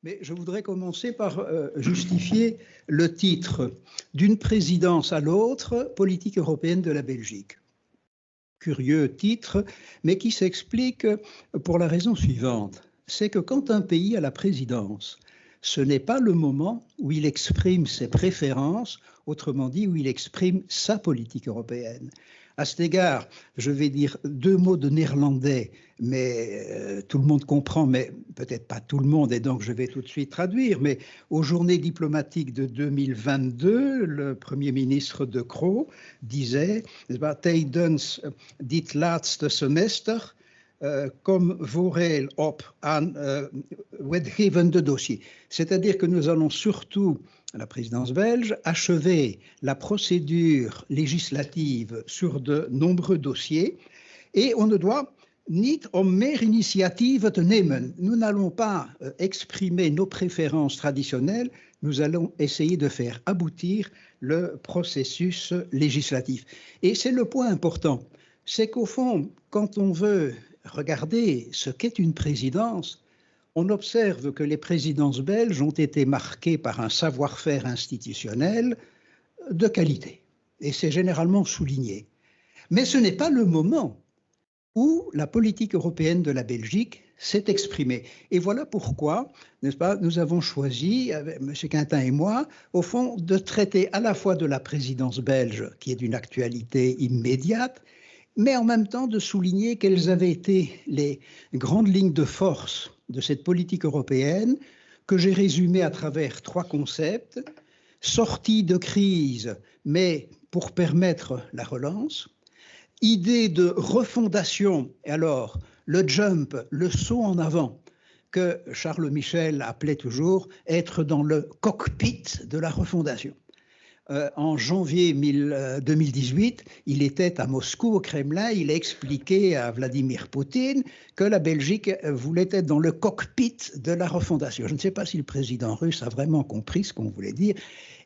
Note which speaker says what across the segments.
Speaker 1: Mais je voudrais commencer par justifier le titre d'une présidence à l'autre, politique européenne de la Belgique. Curieux titre, mais qui s'explique pour la raison suivante. C'est que quand un pays a la présidence, ce n'est pas le moment où il exprime ses préférences, autrement dit, où il exprime sa politique européenne. À cet égard, je vais dire deux mots de néerlandais, mais tout le monde comprend, mais peut-être pas tout le monde, et donc je vais tout de suite traduire. Mais aux journées diplomatiques de 2022, le Premier ministre De Croo disait « Tijdens dit laatste semester comme vooral op aan wetgevende dossiers ». C'est-à-dire que nous allons surtout, à la présidence belge, achever la procédure législative sur de nombreux dossiers et on ne doit niet om meer initiatieven te nemen. Nous n'allons pas exprimer nos préférences traditionnelles, nous allons essayer de faire aboutir le processus législatif. Et c'est le point important, c'est qu'au fond, quand on veut regarder ce qu'est une présidence, on observe que les présidences belges ont été marquées par un savoir-faire institutionnel de qualité. Et c'est généralement souligné. Mais ce n'est pas le moment où la politique européenne de la Belgique s'est exprimée. Et voilà pourquoi, n'est-ce pas, nous avons choisi, M. Quintin et moi, au fond, de traiter à la fois de la présidence belge, qui est d'une actualité immédiate, mais en même temps de souligner quelles avaient été les grandes lignes de force de cette politique européenne que j'ai résumée à travers trois concepts. Sortie de crise, mais pour permettre la relance. Idée de refondation, et alors le jump, le saut en avant, que Charles Michel appelait toujours être dans le cockpit de la refondation. En janvier 2018, il était à Moscou, au Kremlin, il a expliqué à Vladimir Poutine que la Belgique voulait être dans le cockpit de la refondation. Je ne sais pas si le président russe a vraiment compris ce qu'on voulait dire.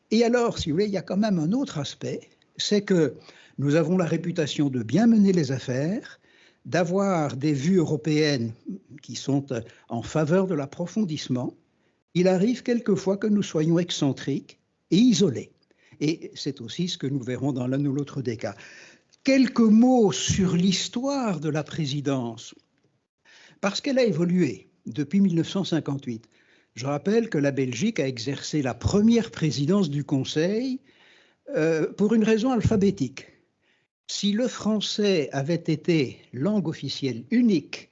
Speaker 1: Et alors, si vous voulez, il y a quand même un autre aspect, c'est que nous avons la réputation de bien mener les affaires, d'avoir des vues européennes qui sont en faveur de l'approfondissement. Il arrive quelquefois que nous soyons excentriques et isolés. Et c'est aussi ce que nous verrons dans l'un ou l'autre des cas. Quelques mots sur l'histoire de la présidence, parce qu'elle a évolué depuis 1958. Je rappelle que la Belgique a exercé la première présidence du Conseil pour une raison alphabétique. Si le français avait été langue officielle unique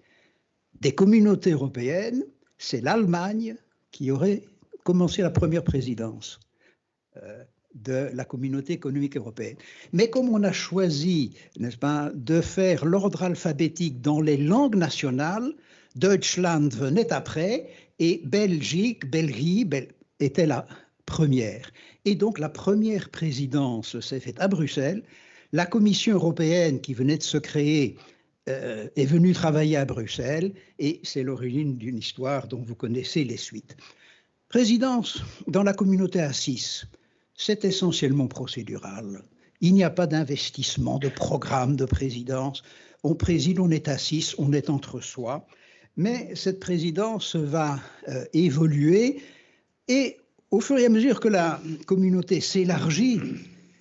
Speaker 1: des communautés européennes, c'est l'Allemagne qui aurait commencé la première présidence de la communauté économique européenne. Mais comme on a choisi, n'est-ce pas, de faire l'ordre alphabétique dans les langues nationales, Deutschland venait après et Belgique était la première. Et donc la première présidence s'est faite à Bruxelles. La Commission européenne qui venait de se créer est venue travailler à Bruxelles et c'est l'origine d'une histoire dont vous connaissez les suites. Présidence dans la communauté à 6. C'est essentiellement procédural. Il n'y a pas d'investissement, de programme de présidence. On préside, on est à 6, on est entre soi. Mais cette présidence va évoluer et au fur et à mesure que la communauté s'élargit,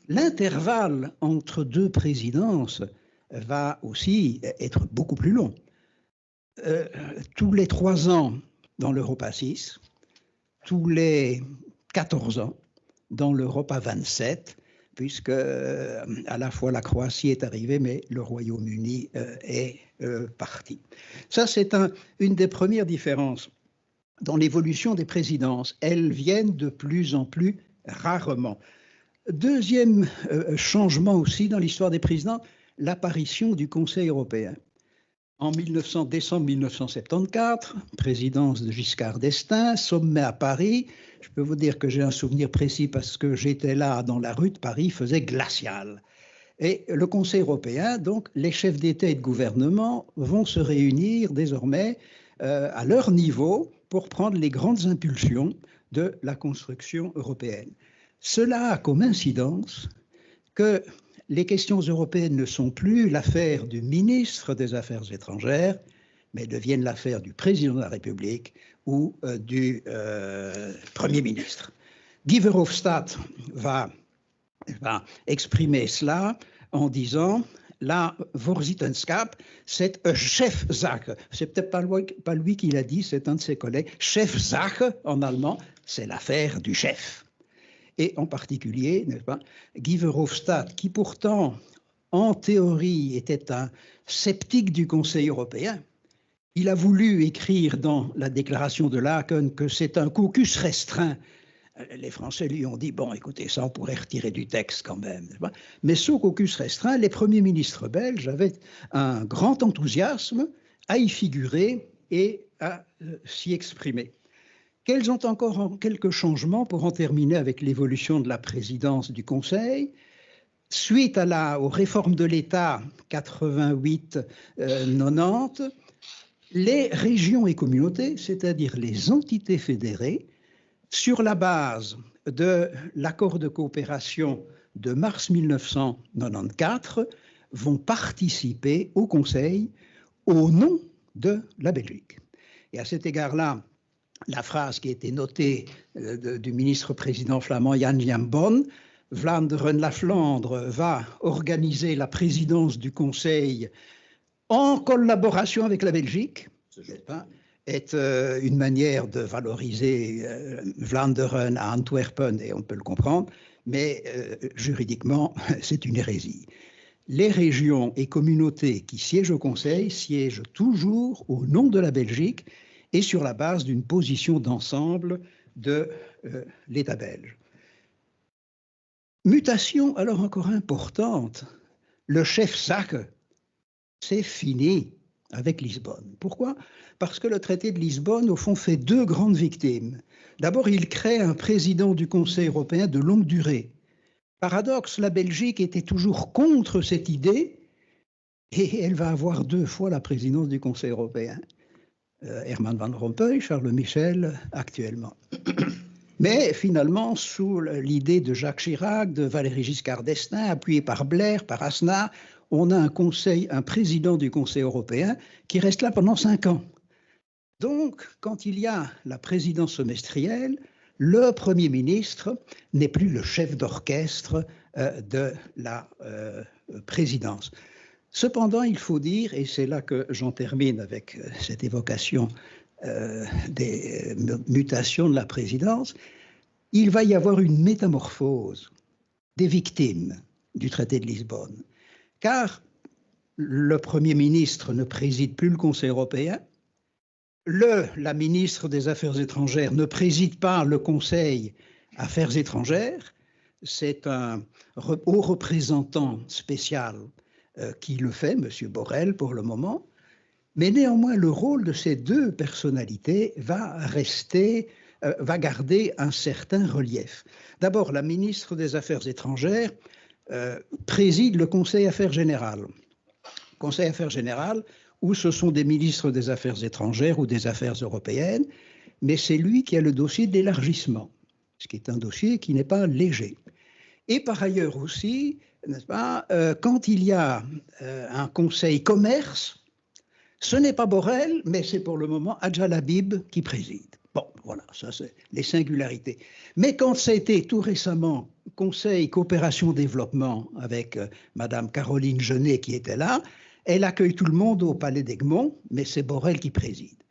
Speaker 1: l'intervalle entre deux présidences va aussi être beaucoup plus long. Tous les 3 ans dans l'Europe à 6, tous les 14 ans dans l'Europe à 27, puisque à la fois la Croatie est arrivée, mais le Royaume-Uni est parti. Ça, c'est une des premières différences dans l'évolution des présidences. Elles viennent de plus en plus rarement. Deuxième changement aussi dans l'histoire des présidents, l'apparition du Conseil européen. En décembre 1974, présidence de Giscard d'Estaing, sommet à Paris. Je peux vous dire que j'ai un souvenir précis parce que j'étais là dans la rue de Paris, il faisait glacial. Et le Conseil européen, donc les chefs d'État et de gouvernement vont se réunir désormais à leur niveau pour prendre les grandes impulsions de la construction européenne. Cela a comme incidence que les questions européennes ne sont plus l'affaire du ministre des Affaires étrangères, mais deviennent l'affaire du président de la République ou du Premier ministre. Guy Verhofstadt va exprimer cela en disant la Voorzitterschap, c'est un Chefsache. C'est peut-être pas lui qui l'a dit, c'est un de ses collègues. Chefsache, en allemand, c'est l'affaire du chef. Et en particulier, n'est-ce pas, Guy Verhofstadt, qui pourtant, en théorie, était un sceptique du Conseil européen, il a voulu écrire dans la déclaration de Laken que c'est un caucus restreint. Les Français lui ont dit, bon, écoutez, ça, on pourrait retirer du texte quand même. Mais ce caucus restreint, les premiers ministres belges avaient un grand enthousiasme à y figurer et à s'y exprimer. Quels ont encore quelques changements pour en terminer avec l'évolution de la présidence du Conseil? Suite aux réformes de l'État 88-90, les régions et communautés, c'est-à-dire les entités fédérées, sur la base de l'accord de coopération de mars 1994, vont participer au Conseil au nom de la Belgique. Et à cet égard-là, la phrase qui a été notée du ministre-président flamand Jan Jan Bon, Vlaanderen, la Flandre, va organiser la présidence du Conseil en collaboration avec la Belgique, est une manière de valoriser Vlaanderen à Antwerpen, et on peut le comprendre, mais juridiquement, c'est une hérésie. Les régions et communautés qui siègent au Conseil siègent toujours au nom de la Belgique et sur la base d'une position d'ensemble de l'État belge. Mutation alors encore importante, le Chefsache, c'est fini avec Lisbonne. Pourquoi? Parce que le traité de Lisbonne, au fond, fait deux grandes victimes. D'abord, il crée un président du Conseil européen de longue durée. Paradoxe, la Belgique était toujours contre cette idée et elle va avoir deux fois la présidence du Conseil européen. Herman Van Rompuy, Charles Michel, actuellement. Mais finalement, sous l'idée de Jacques Chirac, de Valéry Giscard d'Estaing, appuyé par Blair, par Aznar, on a un président du Conseil européen qui reste là pendant 5 ans. Donc, quand il y a la présidence semestrielle, le Premier ministre n'est plus le chef d'orchestre de la présidence. Cependant, il faut dire, et c'est là que j'en termine avec cette évocation des mutations de la présidence, il va y avoir une métamorphose des victimes du traité de Lisbonne. Car le Premier ministre ne préside plus le Conseil européen, la ministre des Affaires étrangères ne préside pas le Conseil Affaires étrangères, c'est un haut représentant spécial qui le fait, M. Borrell pour le moment, mais néanmoins le rôle de ces deux personnalités va garder un certain relief. D'abord, la ministre des Affaires étrangères préside le Conseil Affaires générales. Conseil Affaires générales où ce sont des ministres des Affaires étrangères ou des Affaires européennes, mais c'est lui qui a le dossier d'élargissement, ce qui est un dossier qui n'est pas léger. Et par ailleurs aussi, n'est-ce pas, quand il y a un conseil commerce, ce n'est pas Borrell, mais c'est pour le moment Adjal Habib qui préside. Bon, voilà, ça c'est les singularités. Mais quand c'était tout récemment Conseil coopération-développement avec Madame Caroline Genet qui était là, elle accueille tout le monde au Palais d'Egmont, mais c'est Borrell qui préside.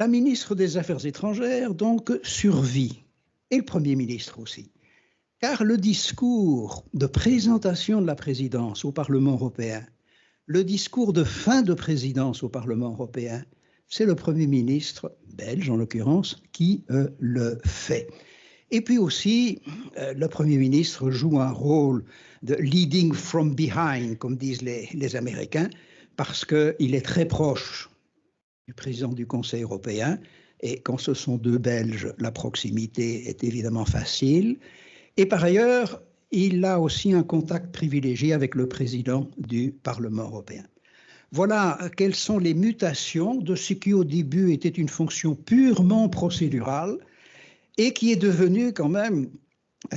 Speaker 1: La ministre des Affaires étrangères, donc, survit, et le Premier ministre aussi. Car le discours de présentation de la présidence au Parlement européen, le discours de fin de présidence au Parlement européen, c'est le Premier ministre, belge en l'occurrence, qui le fait. Et puis aussi, le Premier ministre joue un rôle de leading from behind, comme disent les Américains, parce qu'il est très proche du président du Conseil européen, et quand ce sont deux Belges, la proximité est évidemment facile. Et par ailleurs, il a aussi un contact privilégié avec le président du Parlement européen. Voilà quelles sont les mutations de ce qui au début était une fonction purement procédurale et qui est devenue quand même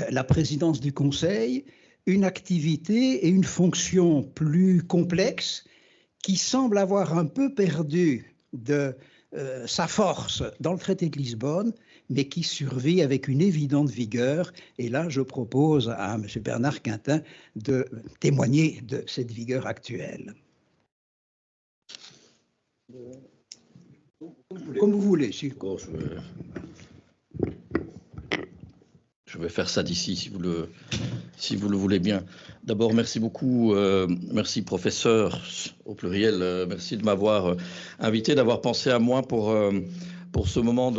Speaker 1: la présidence du Conseil, une activité et une fonction plus complexe qui semble avoir un peu perdu de sa force dans le traité de Lisbonne, mais qui survit avec une évidente vigueur. Et là, je propose à M. Bernard Quintin de témoigner de cette vigueur actuelle. Comme vous voulez.
Speaker 2: Bon, je vais faire ça d'ici, si vous le voulez bien. D'abord, merci beaucoup, merci professeur, au pluriel, merci de m'avoir invité, d'avoir pensé à moi pour ce moment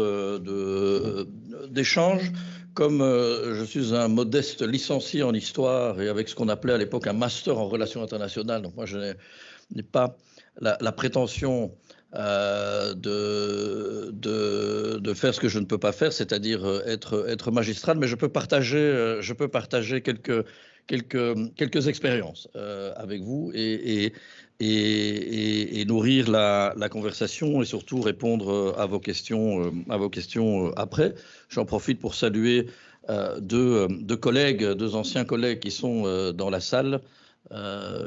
Speaker 2: d'échange. Comme je suis un modeste licencié en histoire et avec ce qu'on appelait à l'époque un master en relations internationales, donc moi je n'ai pas la prétention de faire ce que je ne peux pas faire, c'est-à-dire être magistral, mais je peux partager quelques expériences avec vous et nourrir la conversation et surtout répondre à vos questions après. J'en profite pour saluer deux anciens collègues qui sont dans la salle.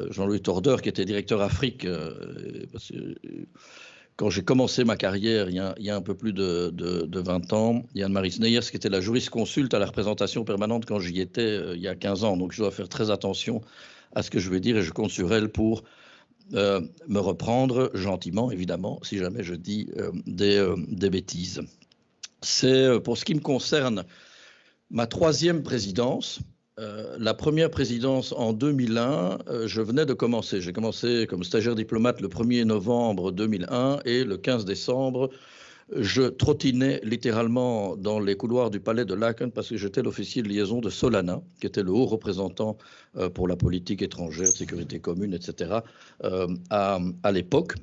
Speaker 2: Jean-Louis Tordeur, qui était directeur Afrique, parce que quand j'ai commencé ma carrière il y a un peu plus de 20 ans, Yann-Marie Sneyers, qui était la jurisconsulte à la représentation permanente quand j'y étais il y a 15 ans. Donc je dois faire très attention à ce que je vais dire et je compte sur elle pour me reprendre gentiment, évidemment, si jamais je dis des bêtises. C'est, pour ce qui me concerne, ma 3e présidence. La première présidence en 2001, je venais de commencer. J'ai commencé comme stagiaire diplomate le 1er novembre 2001 et le 15 décembre, je trottinais littéralement dans les couloirs du palais de Laeken parce que j'étais l'officier de liaison de Solana, qui était le haut représentant pour la politique étrangère, sécurité commune, etc. À l'époque.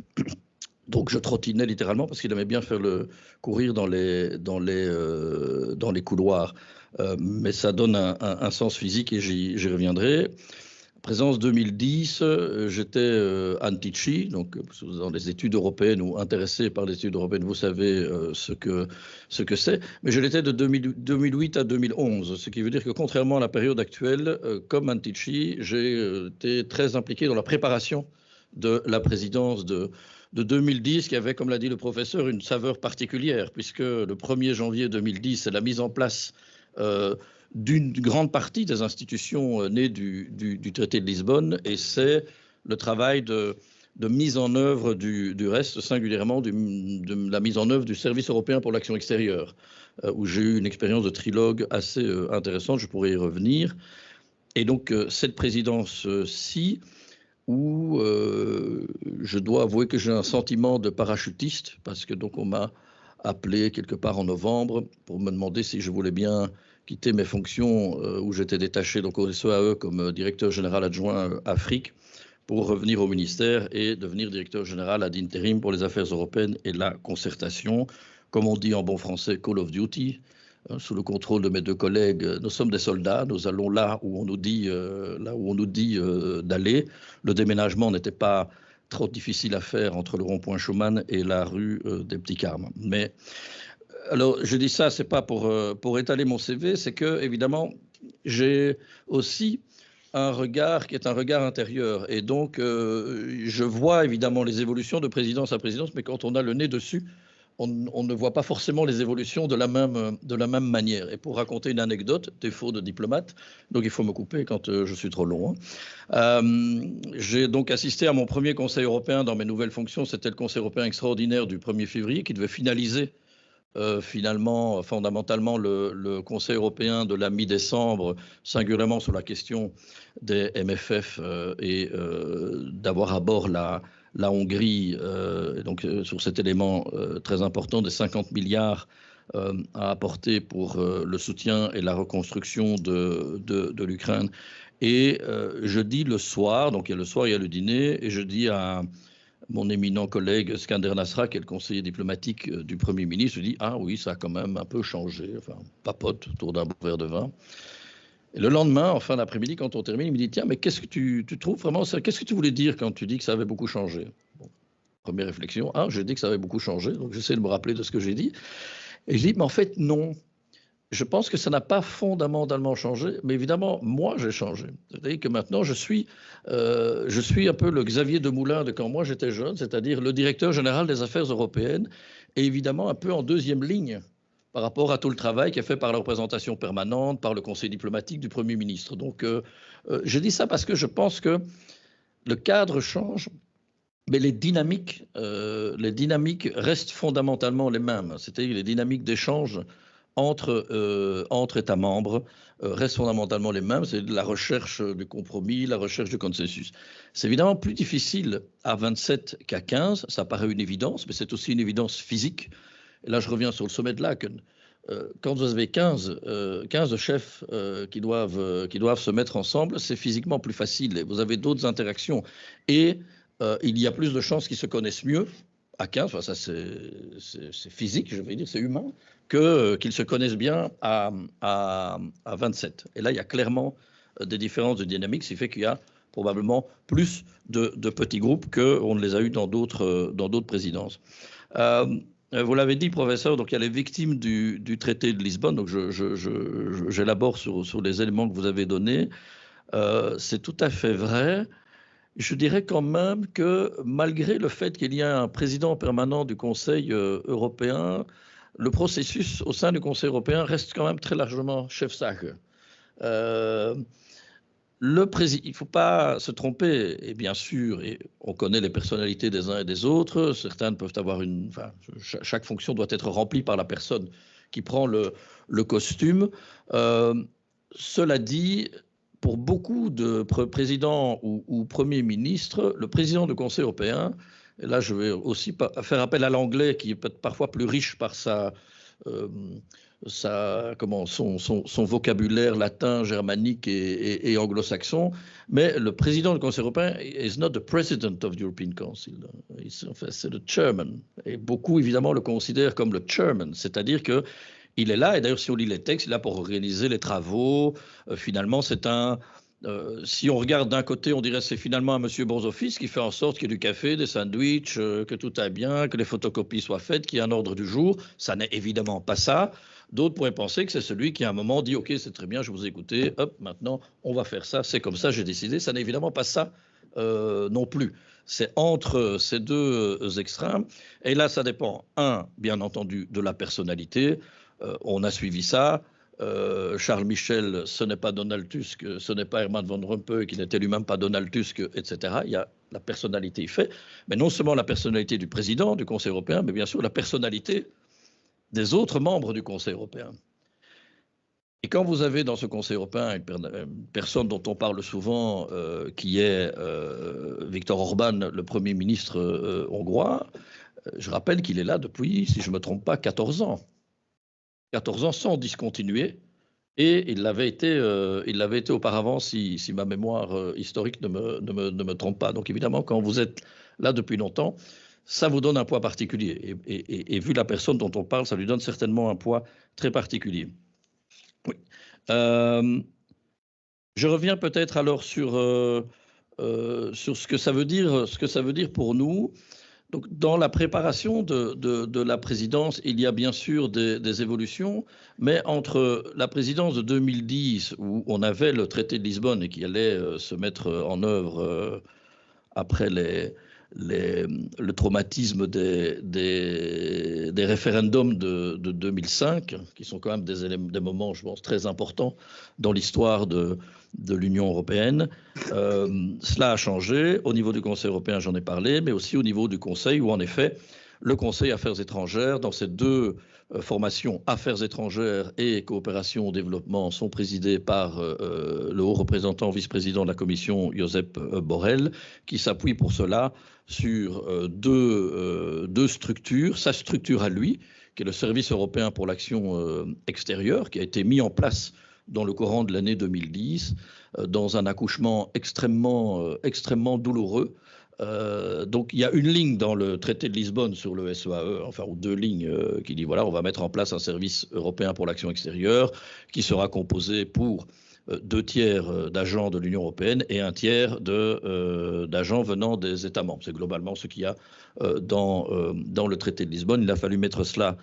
Speaker 2: Donc je trottinais littéralement parce qu'il aimait bien faire courir dans les couloirs. Mais ça donne un sens physique et j'y reviendrai. Présence 2010, j'étais Antici, donc dans les études européennes ou intéressé par les études européennes, vous savez ce que c'est. Mais je l'étais de 2008 à 2011, ce qui veut dire que contrairement à la période actuelle, comme Antici, j'ai été très impliqué dans la préparation de la présidence de 2010, qui avait, comme l'a dit le professeur, une saveur particulière, puisque le 1er janvier 2010, c'est la mise en place d'une grande partie des institutions nées du traité de Lisbonne, et c'est le travail de mise en œuvre du reste, singulièrement de la mise en œuvre du service européen pour l'action extérieure, où j'ai eu une expérience de trilogue assez intéressante, je pourrais y revenir. Et donc cette présidence-ci, où je dois avouer que j'ai un sentiment de parachutiste, parce que donc on m'a appelé quelque part en novembre pour me demander si je voulais bien quitter mes fonctions où j'étais détaché donc au SEAE comme directeur général adjoint Afrique pour revenir au ministère et devenir directeur général ad interim pour les affaires européennes et la concertation, comme on dit en bon français, Call of Duty. Sous le contrôle de mes 2 collègues, nous sommes des soldats, nous allons là où on nous dit d'aller. Le déménagement n'était pas trop difficile à faire entre le rond-point Schuman et la rue des Petits Carmes. Mais alors, je dis ça, c'est pas pour étaler mon CV, c'est que évidemment, j'ai aussi un regard qui est un regard intérieur, et donc je vois évidemment les évolutions de présidence à présidence, mais quand on a le nez dessus, on ne voit pas forcément les évolutions de la même manière. Et pour raconter une anecdote, défaut de diplomate, donc il faut me couper quand je suis trop long. J'ai donc assisté à mon premier Conseil européen dans mes nouvelles fonctions. C'était le Conseil européen extraordinaire du 1er février qui devait finaliser fondamentalement le Conseil européen de la mi-décembre, singulièrement sur la question des MFF et d'avoir à bord la Hongrie, donc sur cet élément très important des 50 milliards à apporter pour le soutien et la reconstruction de l'Ukraine. Et je dis le soir, donc il y a le soir, il y a le dîner, et je dis à mon éminent collègue Skander Nasra, qui est le conseiller diplomatique du Premier ministre, je dis « Ah oui, ça a quand même un peu changé », enfin, papote autour d'un verre de vin. Et le lendemain, en fin d'après-midi, quand on termine, il me dit « Tiens, mais qu'est-ce que tu trouves vraiment ça? Qu'est-ce que tu voulais dire quand tu dis que ça avait beaucoup changé ?» Bon, première réflexion, j'ai dit que ça avait beaucoup changé, donc j'essaie de me rappeler de ce que j'ai dit. Et je dis « Mais en fait, non. Je pense que ça n'a pas fondamentalement changé, mais évidemment, moi, j'ai changé. C'est-à-dire que maintenant, je suis un peu le Xavier Demoulin de quand moi j'étais jeune, c'est-à-dire le directeur général des affaires européennes, et évidemment un peu en deuxième ligne par rapport à tout le travail qui est fait par la représentation permanente, par le conseil diplomatique du Premier ministre. Donc, je dis ça parce que je pense que le cadre change, mais les dynamiques restent fondamentalement les mêmes, c'est-à-dire les dynamiques d'échange entre États membres restent fondamentalement les mêmes. C'est la recherche du compromis, la recherche du consensus. C'est évidemment plus difficile à 27 qu'à 15, ça paraît une évidence, mais c'est aussi une évidence physique. Et là, je reviens sur le sommet de Laken. Quand vous avez 15 chefs qui doivent se mettre ensemble, c'est physiquement plus facile. Et vous avez d'autres interactions. Et il y a plus de chances qu'ils se connaissent mieux à 15, enfin ça c'est physique, je vais dire, c'est humain, qu'ils se connaissent bien à 27. Et là, il y a clairement des différences de dynamique, ce qui fait qu'il y a probablement plus de petits groupes qu'on ne les a eu dans d'autres présidences. Vous l'avez dit, professeur, donc il y a les victimes du traité de Lisbonne, donc j'élabore sur les éléments que vous avez donnés. C'est tout à fait vrai. Je dirais quand même que malgré le fait qu'il y a un président permanent du Conseil européen, le processus au sein du Conseil européen reste quand même très largement Chefsache. Il ne faut pas se tromper, et bien sûr, et on connaît les personnalités des uns et des autres, certaines peuvent avoir chaque fonction doit être remplie par la personne qui prend le costume. Cela dit, pour beaucoup de présidents ou premiers ministres, le président du Conseil européen, et là je vais aussi faire appel à l'anglais qui est peut-être parfois plus riche par son vocabulaire latin, germanique et anglo-saxon, mais le président du Conseil européen is not the president of the European Council, c'est le chairman. Et beaucoup évidemment le considèrent comme le chairman, c'est-à-dire que il est là, et d'ailleurs, si on lit les textes, il est là pour organiser les travaux. Finalement, si on regarde d'un côté, on dirait que c'est finalement un monsieur bons offices qui fait en sorte qu'il y ait du café, des sandwichs, que tout aille bien, que les photocopies soient faites, qu'il y ait un ordre du jour. Ça n'est évidemment pas ça. D'autres pourraient penser que c'est celui qui, à un moment, dit « Ok, c'est très bien, je vous ai écouté, hop, maintenant, on va faire ça, c'est comme ça, j'ai décidé. » Ça n'est évidemment pas ça non plus. C'est entre ces deux extrêmes. Et là, ça dépend, bien entendu, de la personnalité. On a suivi ça. Charles Michel, ce n'est pas Donald Tusk, ce n'est pas Herman Van Rompuy, qui n'était lui-même pas Donald Tusk, etc. Il y a la personnalité fait, mais non seulement la personnalité du président du Conseil européen, mais bien sûr la personnalité des autres membres du Conseil européen. Et quand vous avez dans ce Conseil européen une personne dont on parle souvent, qui est Viktor Orban, le Premier ministre hongrois, je rappelle qu'il est là depuis, si je ne me trompe pas, 14 ans. 14 ans sans discontinuer, et il l'avait été auparavant, si ma mémoire historique ne me trompe pas. Donc évidemment, quand vous êtes là depuis longtemps, ça vous donne un poids particulier. Et vu la personne dont on parle, ça lui donne certainement un poids très particulier. Oui. Je reviens peut-être alors sur ce que ça veut dire pour nous. Donc, dans la préparation de la présidence, il y a bien sûr des évolutions, mais entre la présidence de 2010, où on avait le traité de Lisbonne et qui allait se mettre en œuvre après le traumatisme des référendums de 2005, qui sont quand même des moments, je pense, très importants dans l'histoire de l'Union européenne. Cela a changé. Au niveau du Conseil européen, j'en ai parlé, mais aussi au niveau du Conseil, où en effet, le Conseil Affaires étrangères, dans ces deux formations, Affaires étrangères et coopération au développement, sont présidées par le haut représentant vice-président de la Commission, Josep Borrell, qui s'appuie pour cela sur deux structures. Sa structure à lui, qui est le Service européen pour l'action extérieure, qui a été mis en place dans le courant de l'année 2010, dans un accouchement extrêmement douloureux. Donc il y a une ligne dans le traité de Lisbonne sur le SEAE, enfin ou deux lignes qui dit voilà, on va mettre en place un service européen pour l'action extérieure qui sera composé pour 2/3 d'agents de l'Union européenne et 1/3 d'agents venant des États membres. C'est globalement ce qu'il y a dans le traité de Lisbonne. Il a fallu mettre cela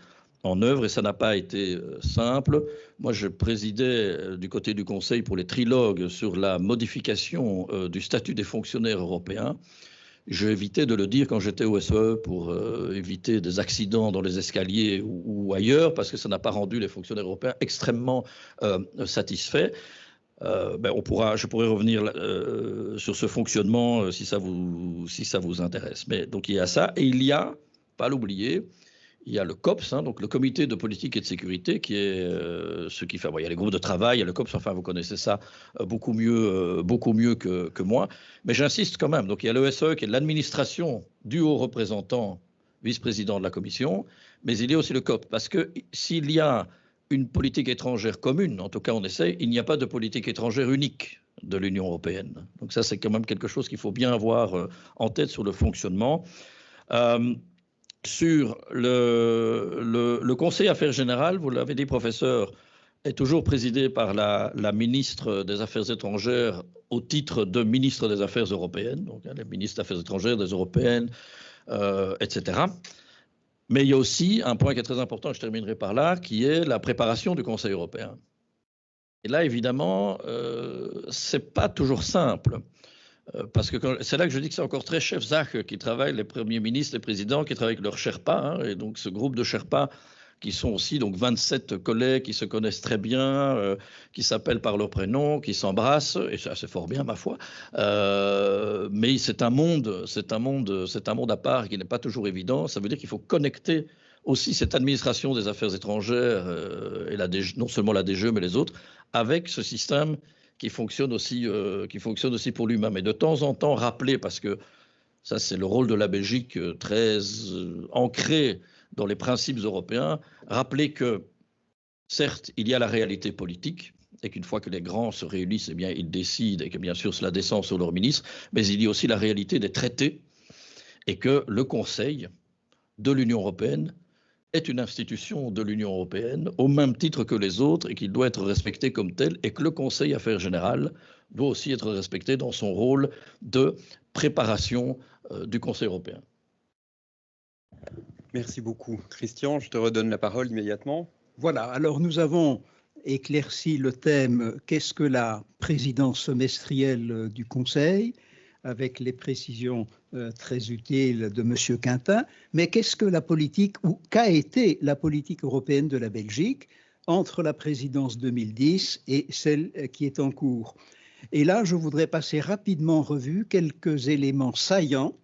Speaker 2: en œuvre et ça n'a pas été simple. Moi, je présidais du côté du Conseil pour les trilogues sur la modification du statut des fonctionnaires européens. J'ai évité de le dire quand j'étais au SEE pour éviter des accidents dans les escaliers ou ailleurs, parce que ça n'a pas rendu les fonctionnaires européens extrêmement satisfaits. Je pourrais revenir sur ce fonctionnement si ça vous intéresse. Mais donc il y a ça, et il y a, pas l'oublier, il y a le COPS, donc le Comité de politique et de sécurité, qui est ce qui fait. Il y a les groupes de travail, il y a le COPS, enfin vous connaissez ça beaucoup mieux que moi. Mais j'insiste quand même. Donc il y a le SE qui est l'administration du haut représentant, vice-président de la Commission, mais il y a aussi le COPS, parce que s'il y a une politique étrangère commune, en tout cas on essaie, il n'y a pas de politique étrangère unique de l'Union européenne. Donc ça c'est quand même quelque chose qu'il faut bien avoir en tête sur le fonctionnement. Sur le Conseil Affaires Générales, vous l'avez dit, professeur, est toujours présidé par la ministre des Affaires étrangères au titre de ministre des Affaires européennes, donc les ministres des Affaires étrangères, des européennes, etc. Mais il y a aussi un point qui est très important, je terminerai par là, qui est la préparation du Conseil européen. Et là, évidemment, c'est pas toujours simple. Parce que c'est là que je dis que c'est encore très chef Zach qui travaille, les premiers ministres, les présidents qui travaillent avec leurs Sherpas. Et donc ce groupe de Sherpas qui sont aussi donc 27 collègues qui se connaissent très bien, qui s'appellent par leur prénom, qui s'embrassent, et ça c'est fort bien ma foi. Mais c'est un monde à part qui n'est pas toujours évident. Ça veut dire qu'il faut connecter aussi cette administration des affaires étrangères et non seulement la DGE mais les autres avec ce système qui fonctionne aussi pour lui-même. Mais de temps en temps rappeler, parce que ça c'est le rôle de la Belgique très ancré dans les principes européens, rappeler que certes il y a la réalité politique et qu'une fois que les grands se réunissent, eh bien ils décident et que bien sûr cela descend sur leurs ministres, mais il y a aussi la réalité des traités et que le Conseil de l'Union européenne est une institution de l'Union européenne au même titre que les autres et qu'il doit être respecté comme tel, et que le Conseil Affaires Générales doit aussi être respecté dans son rôle de préparation du Conseil européen.
Speaker 3: Merci beaucoup. Christian, je te redonne la parole immédiatement.
Speaker 1: Voilà, alors nous avons éclairci le thème « Qu'est-ce que la présidence semestrielle du Conseil ?» avec les précisions très utiles de M. Quintin, mais qu'est-ce que la politique, ou qu'a été la politique européenne de la Belgique entre la présidence 2010 et celle qui est en cours? Et là, je voudrais passer rapidement en revue quelques éléments saillants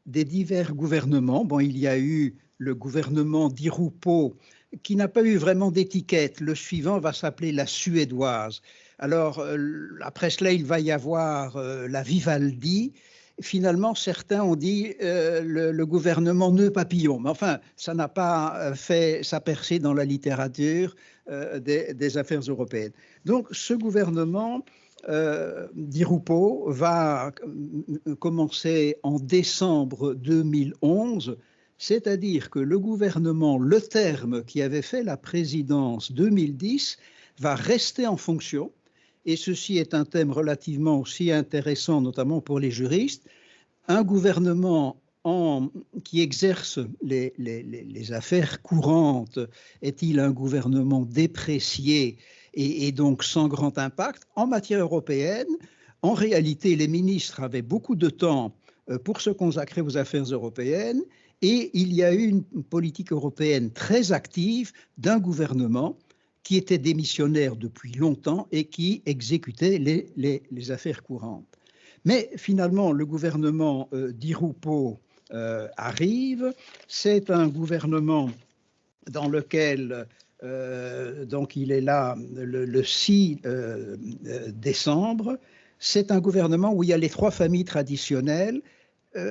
Speaker 1: des divers gouvernements. Bon, il y a eu le gouvernement Di Rupo qui n'a pas eu vraiment d'étiquette. Le suivant va s'appeler la suédoise. Alors, après cela, il va y avoir la Vivaldi. Finalement, certains ont dit le gouvernement nœud papillon. Mais enfin, ça n'a pas fait sa percée dans la littérature des affaires européennes. Donc, ce gouvernement Di Rupo va commencer en décembre 2011, c'est-à-dire que le gouvernement Le Terme, qui avait fait la présidence 2010, va rester en fonction. Et ceci est un thème relativement aussi intéressant, notamment pour les juristes. Un gouvernement qui exerce les affaires courantes, est-il un gouvernement déprécié et donc sans grand impact? En matière européenne, en réalité, les ministres avaient beaucoup de temps pour se consacrer aux affaires européennes et il y a eu une politique européenne très active d'un gouvernement qui était démissionnaire depuis longtemps et qui exécutait les affaires courantes. Mais finalement, le gouvernement Di Rupo arrive. C'est un gouvernement dans lequel, donc il est là le 6 décembre, c'est un gouvernement où il y a les trois familles traditionnelles,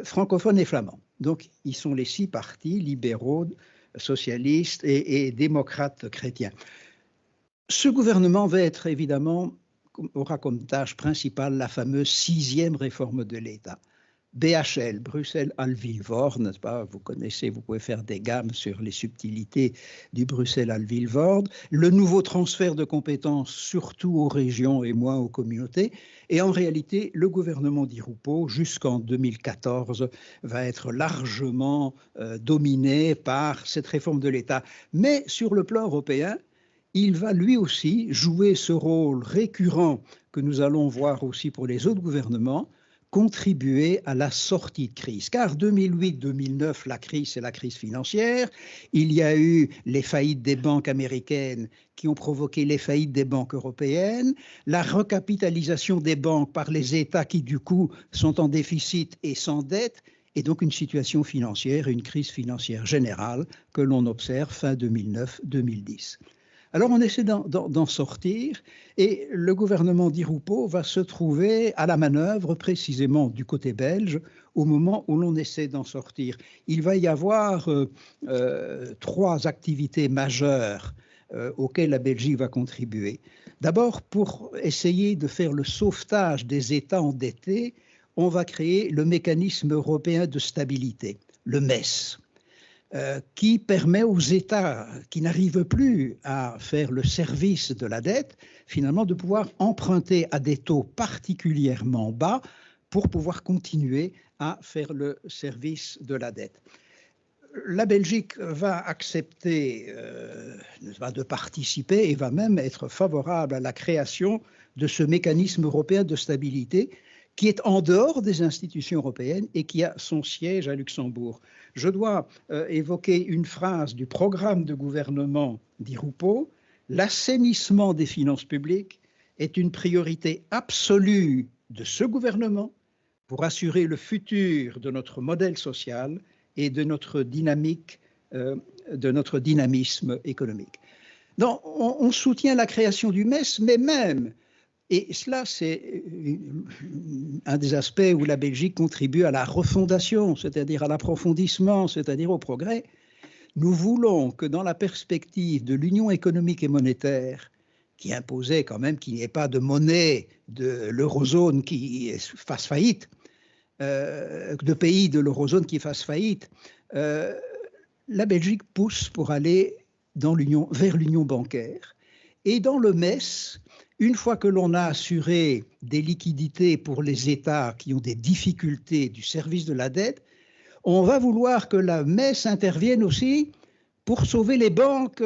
Speaker 1: francophones et flamands. Donc ils sont les 6 partis, libéraux, socialistes et démocrates chrétiens. Ce gouvernement va être évidemment, aura comme tâche principale la fameuse 6e réforme de l'État. BHL, Bruxelles-Halle-Vilvoorde, n'est-ce pas? Vous connaissez, vous pouvez faire des gammes sur les subtilités du Bruxelles-Halle-Vilvoorde. Le nouveau transfert de compétences, surtout aux régions et moins aux communautés. Et en réalité, le gouvernement Di Rupo, jusqu'en 2014, va être largement dominé par cette réforme de l'État. Mais sur le plan européen, il va lui aussi jouer ce rôle récurrent que nous allons voir aussi pour les autres gouvernements, contribuer à la sortie de crise. Car 2008-2009, la crise, c'est la crise financière. Il y a eu les faillites des banques américaines qui ont provoqué les faillites des banques européennes, la recapitalisation des banques par les États qui, du coup, sont en déficit et sans dette, et donc une situation financière, une crise financière générale que l'on observe fin 2009-2010. Alors on essaie d'en sortir et le gouvernement Di Rupo va se trouver à la manœuvre précisément du côté belge au moment où l'on essaie d'en sortir. Il va y avoir 3 activités majeures auxquelles la Belgique va contribuer. D'abord, pour essayer de faire le sauvetage des États endettés, on va créer le mécanisme européen de stabilité, le MES. Qui permet aux États qui n'arrivent plus à faire le service de la dette, finalement de pouvoir emprunter à des taux particulièrement bas pour pouvoir continuer à faire le service de la dette. La Belgique va accepter de participer et va même être favorable à la création de ce mécanisme européen de stabilité qui est en dehors des institutions européennes et qui a son siège à Luxembourg. Je dois évoquer une phrase du programme de gouvernement Di Rupo. L'assainissement des finances publiques est une priorité absolue de ce gouvernement pour assurer le futur de notre modèle social et de notre dynamique, de notre dynamisme économique. Donc, on soutient la création du MES, mais même, et cela c'est un des aspects où la Belgique contribue à la refondation, c'est-à-dire à l'approfondissement, c'est-à-dire au progrès, nous voulons que dans la perspective de l'union économique et monétaire, qui imposait quand même qu'il n'y ait pas de monnaie de l'eurozone qui fasse faillite, de pays de l'eurozone qui fassent faillite, la Belgique pousse pour aller vers l'union bancaire. Et dans le MES, une fois que l'on a assuré des liquidités pour les États qui ont des difficultés du service de la dette, on va vouloir que la MES intervienne aussi pour sauver les banques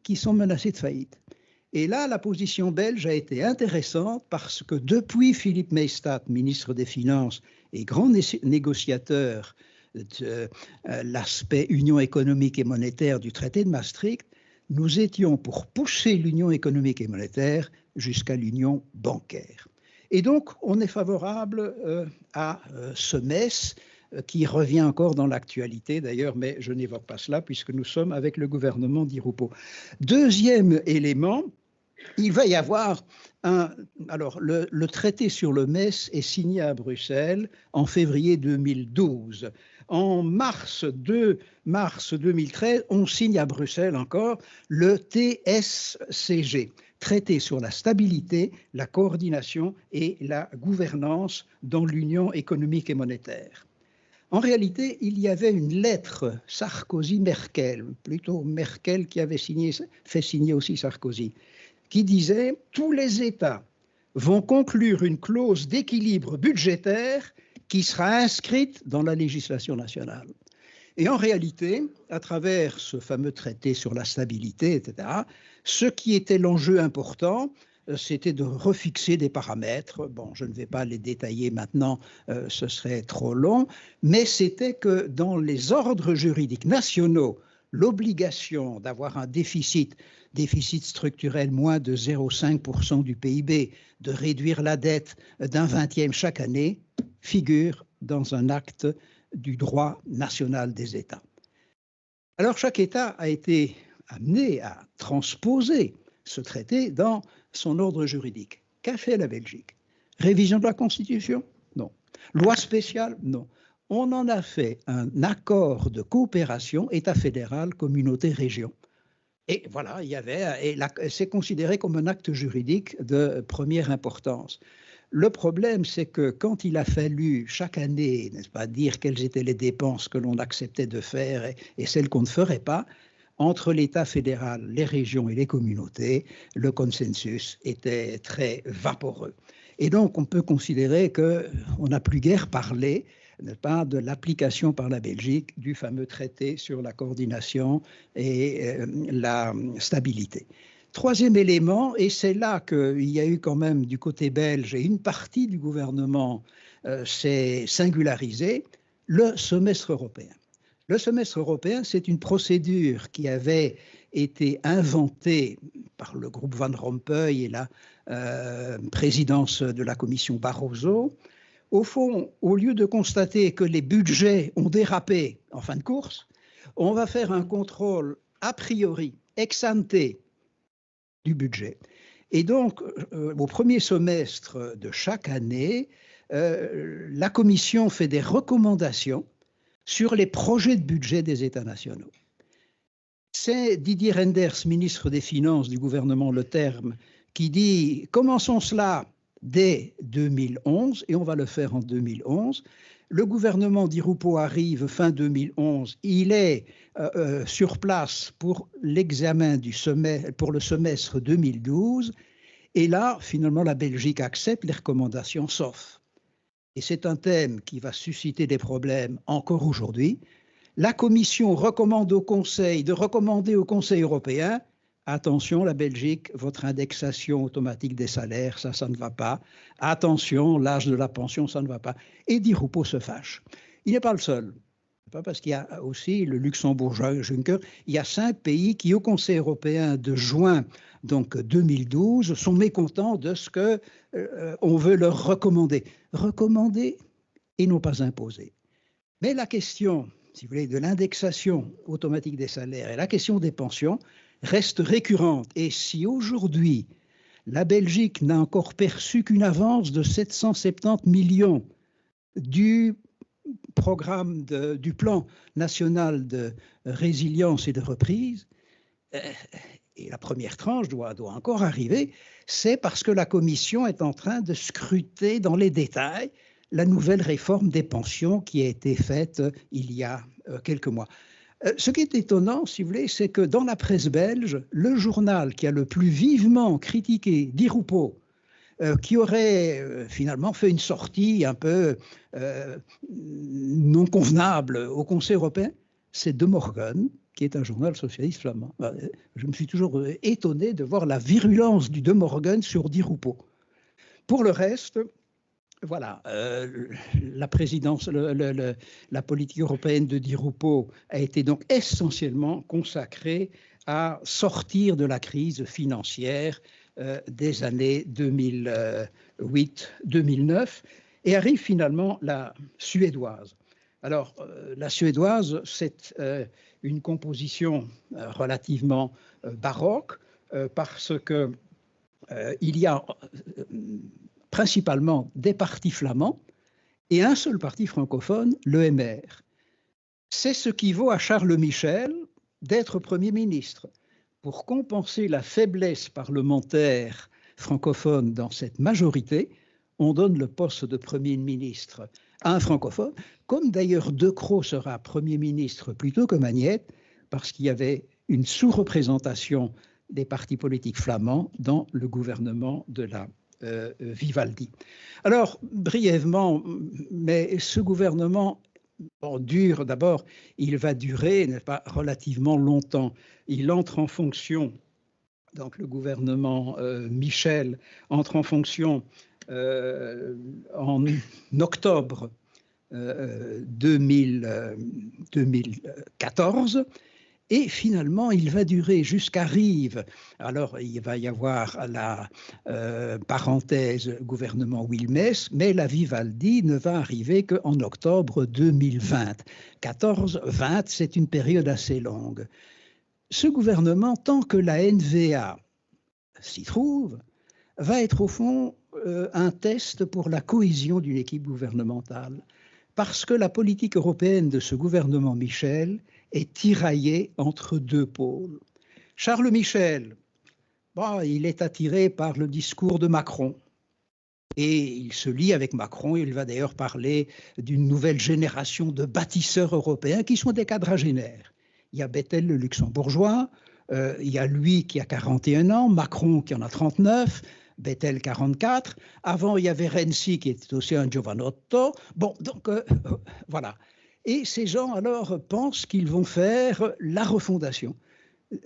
Speaker 1: qui sont menacées de faillite. Et là, la position belge a été intéressante parce que depuis Philippe Maystadt, ministre des Finances et grand négociateur de l'aspect union économique et monétaire du traité de Maastricht, nous étions pour pousser l'union économique et monétaire jusqu'à l'union bancaire. Et donc, on est favorable à ce MES qui revient encore dans l'actualité d'ailleurs, mais je n'évoque pas cela puisque nous sommes avec le gouvernement Di Rupo. Deuxième élément, il va y avoir alors le traité sur le MES est signé à Bruxelles en février 2012. En mars 2013, on signe à Bruxelles encore le TSCG, traité sur la stabilité, la coordination et la gouvernance dans l'Union économique et monétaire. En réalité, il y avait une lettre Sarkozy-Merkel, plutôt Merkel qui avait fait signer aussi Sarkozy, qui disait « Tous les États vont conclure une clause d'équilibre budgétaire qui sera inscrite dans la législation nationale. » Et en réalité, à travers ce fameux traité sur la stabilité, etc., ce qui était l'enjeu important, c'était de refixer des paramètres. Bon, je ne vais pas les détailler maintenant, ce serait trop long, mais c'était que dans les ordres juridiques nationaux, l'obligation d'avoir un déficit structurel moins de 0,5% du PIB, de réduire la dette d'un 20e chaque année, figure dans un acte du droit national des États. Alors chaque État a été amené à transposer ce traité dans son ordre juridique. Qu'a fait la Belgique? Révision de la Constitution? Non. Loi spéciale? Non. On en a fait un accord de coopération État fédéral, communauté, région. Et voilà, c'est considéré comme un acte juridique de première importance. Le problème, c'est que quand il a fallu chaque année, n'est-ce pas, dire quelles étaient les dépenses que l'on acceptait de faire et celles qu'on ne ferait pas, entre l'État fédéral, les régions et les communautés, le consensus était très vaporeux. Et donc, on peut considérer qu'on n'a plus guère parlé, n'est-ce pas, de l'application par la Belgique du fameux traité sur la coordination et la stabilité. Troisième élément, et c'est là qu'il y a eu quand même du côté belge, et une partie du gouvernement s'est singularisée, le semestre européen. Le semestre européen, c'est une procédure qui avait été inventée par le groupe Van Rompuy et la présidence de la commission Barroso. Au fond, au lieu de constater que les budgets ont dérapé en fin de course, on va faire un contrôle a priori, ex ante, du budget. Et donc, au premier semestre de chaque année, la Commission fait des recommandations sur les projets de budget des États nationaux. C'est Didier Reynders, ministre des Finances du gouvernement Le Terme, qui dit « Commençons cela dès 2011 » et on va le faire en 2011. Le gouvernement Di Rupo arrive fin 2011, il est sur place pour l'examen pour le semestre 2012 et là, finalement, la Belgique accepte les recommandations sauf. Et c'est un thème qui va susciter des problèmes encore aujourd'hui. La Commission recommande au Conseil de recommander au Conseil européen « Attention, la Belgique, votre indexation automatique des salaires, ça ne va pas. Attention, l'âge de la pension, ça ne va pas. » Et Di Rupo se fâche. Il n'est pas le seul. Pas parce qu'il y a aussi le Luxembourg Juncker. Il y a 5 pays qui, au Conseil européen de juin donc 2012, sont mécontents de ce qu'on veut leur recommander. Recommander et non pas imposer. Mais la question, si vous voulez, de l'indexation automatique des salaires et la question des pensions reste récurrente. Et si aujourd'hui, la Belgique n'a encore perçu qu'une avance de 770 millions du programme du plan national de résilience et de reprise, et la première tranche doit encore arriver, c'est parce que la Commission est en train de scruter dans les détails la nouvelle réforme des pensions qui a été faite il y a quelques mois. Ce qui est étonnant, si vous voulez, c'est que dans la presse belge, le journal qui a le plus vivement critiqué Di Rupo, qui aurait finalement fait une sortie un peu non convenable au Conseil européen, c'est De Morgen, qui est un journal socialiste flamand. Je me suis toujours étonné de voir la virulence du De Morgen sur Di Rupo. Pour le reste, voilà, la présidence, la politique européenne de Di Rupo a été donc essentiellement consacrée à sortir de la crise financière des années 2008-2009 et arrive finalement la suédoise. Alors, la suédoise, c'est une composition relativement baroque parce que il y a principalement des partis flamands et un seul parti francophone, le MR. C'est ce qui vaut à Charles Michel d'être Premier ministre. Pour compenser la faiblesse parlementaire francophone dans cette majorité, on donne le poste de Premier ministre à un francophone, comme d'ailleurs De Croo sera Premier ministre plutôt que Magnette, parce qu'il y avait une sous-représentation des partis politiques flamands dans le gouvernement de la Vivaldi. Alors, brièvement, mais ce gouvernement dure d'abord, il va durer, n'est-ce pas, relativement longtemps. Il entre en fonction, donc le gouvernement Michel entre en fonction en octobre 2014. Et finalement, il va durer jusqu'à Rive. Alors, il va y avoir la parenthèse gouvernement Wilmès, mais la Vivaldi ne va arriver qu'en octobre 2020. 14-20, c'est une période assez longue. Ce gouvernement, tant que la NVA s'y trouve, va être au fond un test pour la cohésion d'une équipe gouvernementale. Parce que la politique européenne de ce gouvernement Michel est tiraillée entre 2 pôles. Charles Michel, il est attiré par le discours de Macron. Et il se lie avec Macron. Il va d'ailleurs parler d'une nouvelle génération de bâtisseurs européens qui sont des quadragénaires. Il y a Bettel, le luxembourgeois, il y a lui qui a 41 ans, Macron qui en a 39, Bettel 44. Avant, il y avait Renzi qui était aussi un giovanotto. Bon, donc voilà. Et ces gens, alors, pensent qu'ils vont faire la refondation.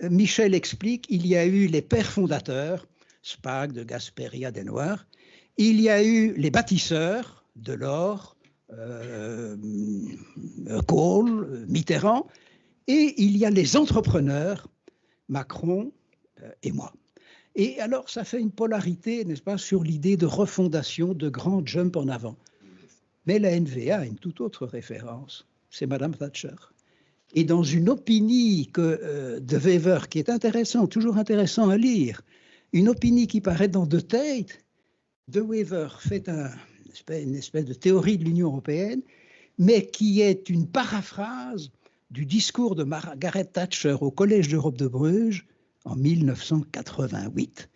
Speaker 1: Michel explique, il y a eu les pères fondateurs, Spaak, de Gasperi, Adenauer. Il y a eu les bâtisseurs, Delors, Kohl, Mitterrand, et il y a les entrepreneurs, Macron et moi. Et alors, ça fait une polarité, n'est-ce pas, sur l'idée de refondation, de grand jump en avant. Mais la NVA a une toute autre référence, c'est Madame Thatcher. Et dans une opinie de Wever, qui est intéressant, toujours intéressant à lire, une opinie qui paraît dans The Tate, De Wever fait une espèce de théorie de l'Union européenne, mais qui est une paraphrase du discours de Margaret Thatcher au Collège d'Europe de Bruges en 1988.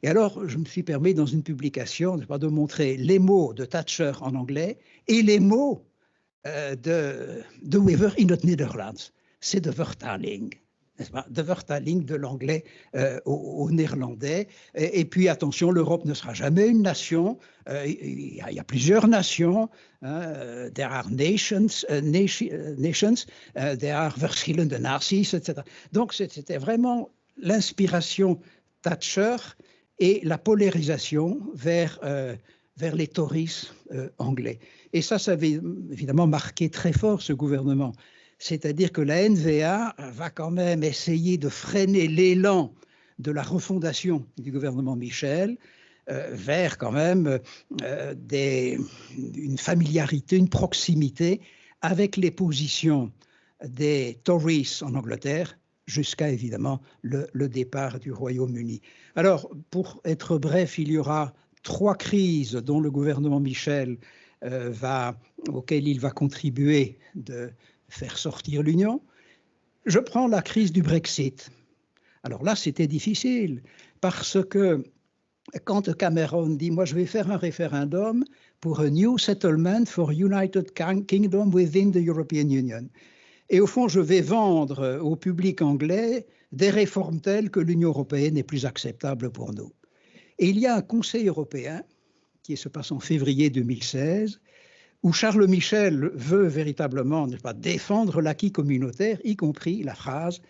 Speaker 1: Et alors, je me suis permis dans une publication de montrer les mots de Thatcher en anglais et les mots de Wever in het Nederlands. C'est de vertaling. De vertaling de l'anglais au néerlandais. Et puis, attention, l'Europe ne sera jamais une nation. Il y a plusieurs nations. There are nations, there are verschillende naties, etc. Donc, c'était vraiment l'inspiration Thatcher et la polarisation vers les Tories anglais. Et ça avait évidemment marqué très fort ce gouvernement. C'est-à-dire que la NVA va quand même essayer de freiner l'élan de la refondation du gouvernement Michel vers quand même une familiarité, une proximité avec les positions des Tories en Angleterre jusqu'à évidemment le départ du Royaume-Uni. Alors, pour être bref, il y aura 3 crises dont le gouvernement Michel auquel il va contribuer de faire sortir l'Union. Je prends la crise du Brexit. Alors là, c'était difficile parce que quand Cameron dit « moi, je vais faire un référendum pour a new settlement for United Kingdom within the European Union ». Et au fond, je vais vendre au public anglais des réformes telles que l'Union européenne est plus acceptable pour nous. Et il y a un Conseil européen qui se passe en février 2016 où Charles Michel veut véritablement défendre l'acquis communautaire, y compris la phrase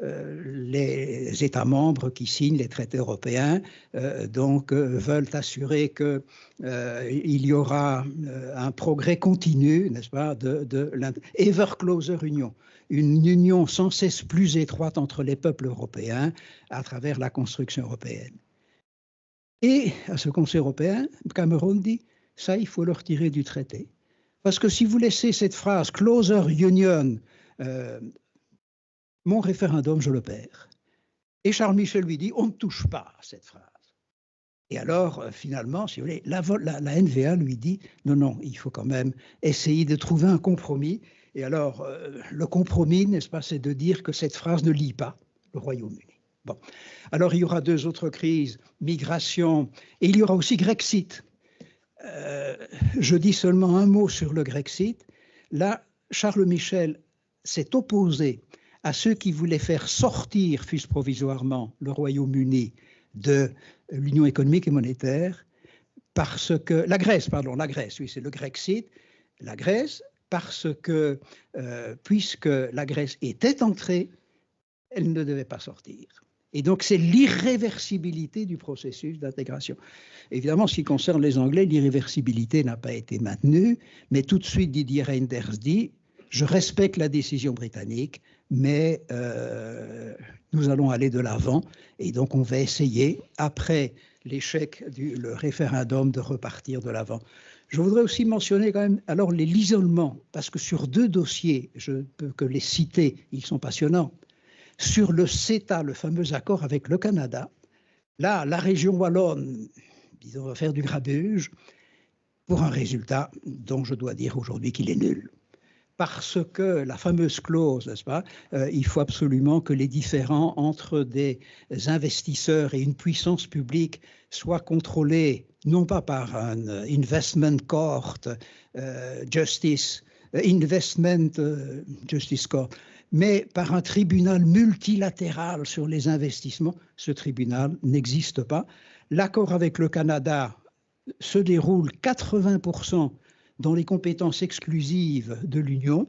Speaker 1: les États membres qui signent les traités européens veulent assurer qu'il y aura un progrès continu, n'est-ce pas, de l'ever closer union, une union sans cesse plus étroite entre les peuples européens à travers la construction européenne. Et à ce Conseil européen, Cameron dit ça, il faut le retirer du traité. Parce que si vous laissez cette phrase « closer union », mon référendum, je le perds. Et Charles Michel lui dit « on ne touche pas à cette phrase ». Et alors, finalement, si vous voulez, la NVA lui dit « non, non, il faut quand même essayer de trouver un compromis ». Et alors, le compromis, n'est-ce pas, c'est de dire que cette phrase ne lie pas le Royaume-Uni. Bon. Alors, il y aura 2 autres crises, migration, et il y aura aussi Grexit. Je dis seulement un mot sur le Grexit. Là, Charles Michel s'est opposé à ceux qui voulaient faire sortir, fût-ce provisoirement, le Royaume-Uni de l'Union économique et monétaire, parce que la Grèce, oui, c'est le Grexit, la Grèce, parce que puisque la Grèce était entrée, elle ne devait pas sortir. Et donc, c'est l'irréversibilité du processus d'intégration. Évidemment, en ce qui concerne les Anglais, l'irréversibilité n'a pas été maintenue, mais tout de suite, Didier Reynders dit « Je respecte la décision britannique, mais nous allons aller de l'avant. » Et donc, on va essayer, après l'échec du référendum, de repartir de l'avant. Je voudrais aussi mentionner quand même alors l'isolement, parce que sur 2 dossiers, je ne peux que les citer, ils sont passionnants. Sur le CETA, le fameux accord avec le Canada, là, la région wallonne, disons, va faire du grabuge pour un résultat dont je dois dire aujourd'hui qu'il est nul. parce que la fameuse clause, n'est-ce pas, il faut absolument que les différends entre des investisseurs et une puissance publique soient contrôlés, non pas par un investment court justice, court, mais par un tribunal multilatéral sur les investissements. Ce tribunal n'existe pas. L'accord avec le Canada se déroule 80% dans les compétences exclusives de l'Union.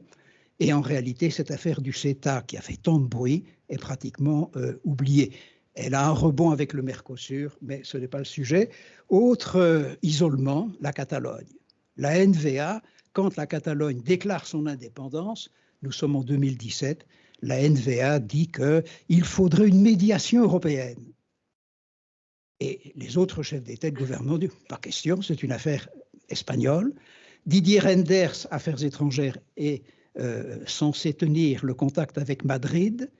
Speaker 1: Et en réalité, cette affaire du CETA, qui a fait tant de bruit, est pratiquement oubliée. Elle a un rebond avec le Mercosur, mais ce n'est pas le sujet. Autre isolement, la Catalogne. La NVA, quand la Catalogne déclare son indépendance, nous sommes en 2017, la NVA dit qu'il faudrait une médiation européenne. Et les autres chefs d'État et de gouvernement disent, pas question, c'est une affaire espagnole. Didier Reynders, Affaires étrangères, est censé tenir le contact avec Madrid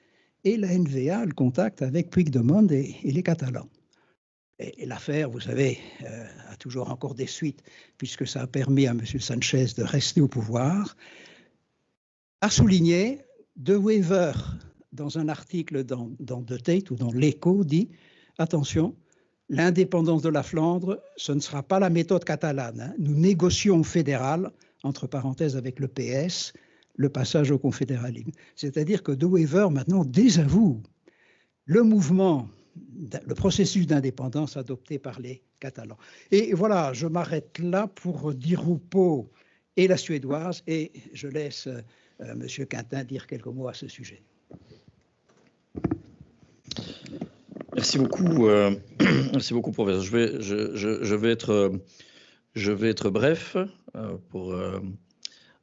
Speaker 1: et la NVA le contact avec Puigdemont et les Catalans. Et l'affaire, vous savez, a toujours encore des suites puisque ça a permis à M. Sanchez de rester au pouvoir. A souligné, De Wever, dans un article dans The Tate ou dans l'Echo, dit « Attention, l'indépendance de la Flandre, ce ne sera pas la méthode catalane. Hein. Nous négocions fédéral, entre parenthèses avec le PS, le passage au confédéralisme. » C'est-à-dire que De Wever, maintenant, désavoue le mouvement, le processus d'indépendance adopté par les Catalans. Et voilà, je m'arrête là pour Di Rupo et la Suédoise, et je laisse M. Quintin dire quelques mots à ce sujet.
Speaker 2: Merci beaucoup, professeur. Je vais être bref pour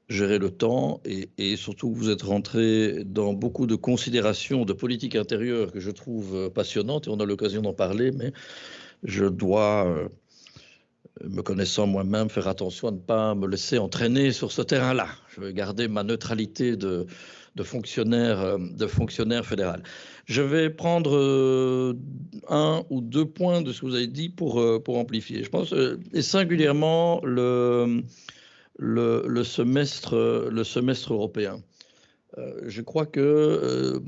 Speaker 2: gérer le temps et surtout vous êtes rentré dans beaucoup de considérations de politique intérieure que je trouve passionnantes et on a l'occasion d'en parler, mais je dois, me connaissant moi-même, faire attention à ne pas me laisser entraîner sur ce terrain-là. Je vais garder ma neutralité de fonctionnaire fédéral. Je vais prendre un ou deux points de ce que vous avez dit pour amplifier. Je pense, et singulièrement le semestre européen. Je crois que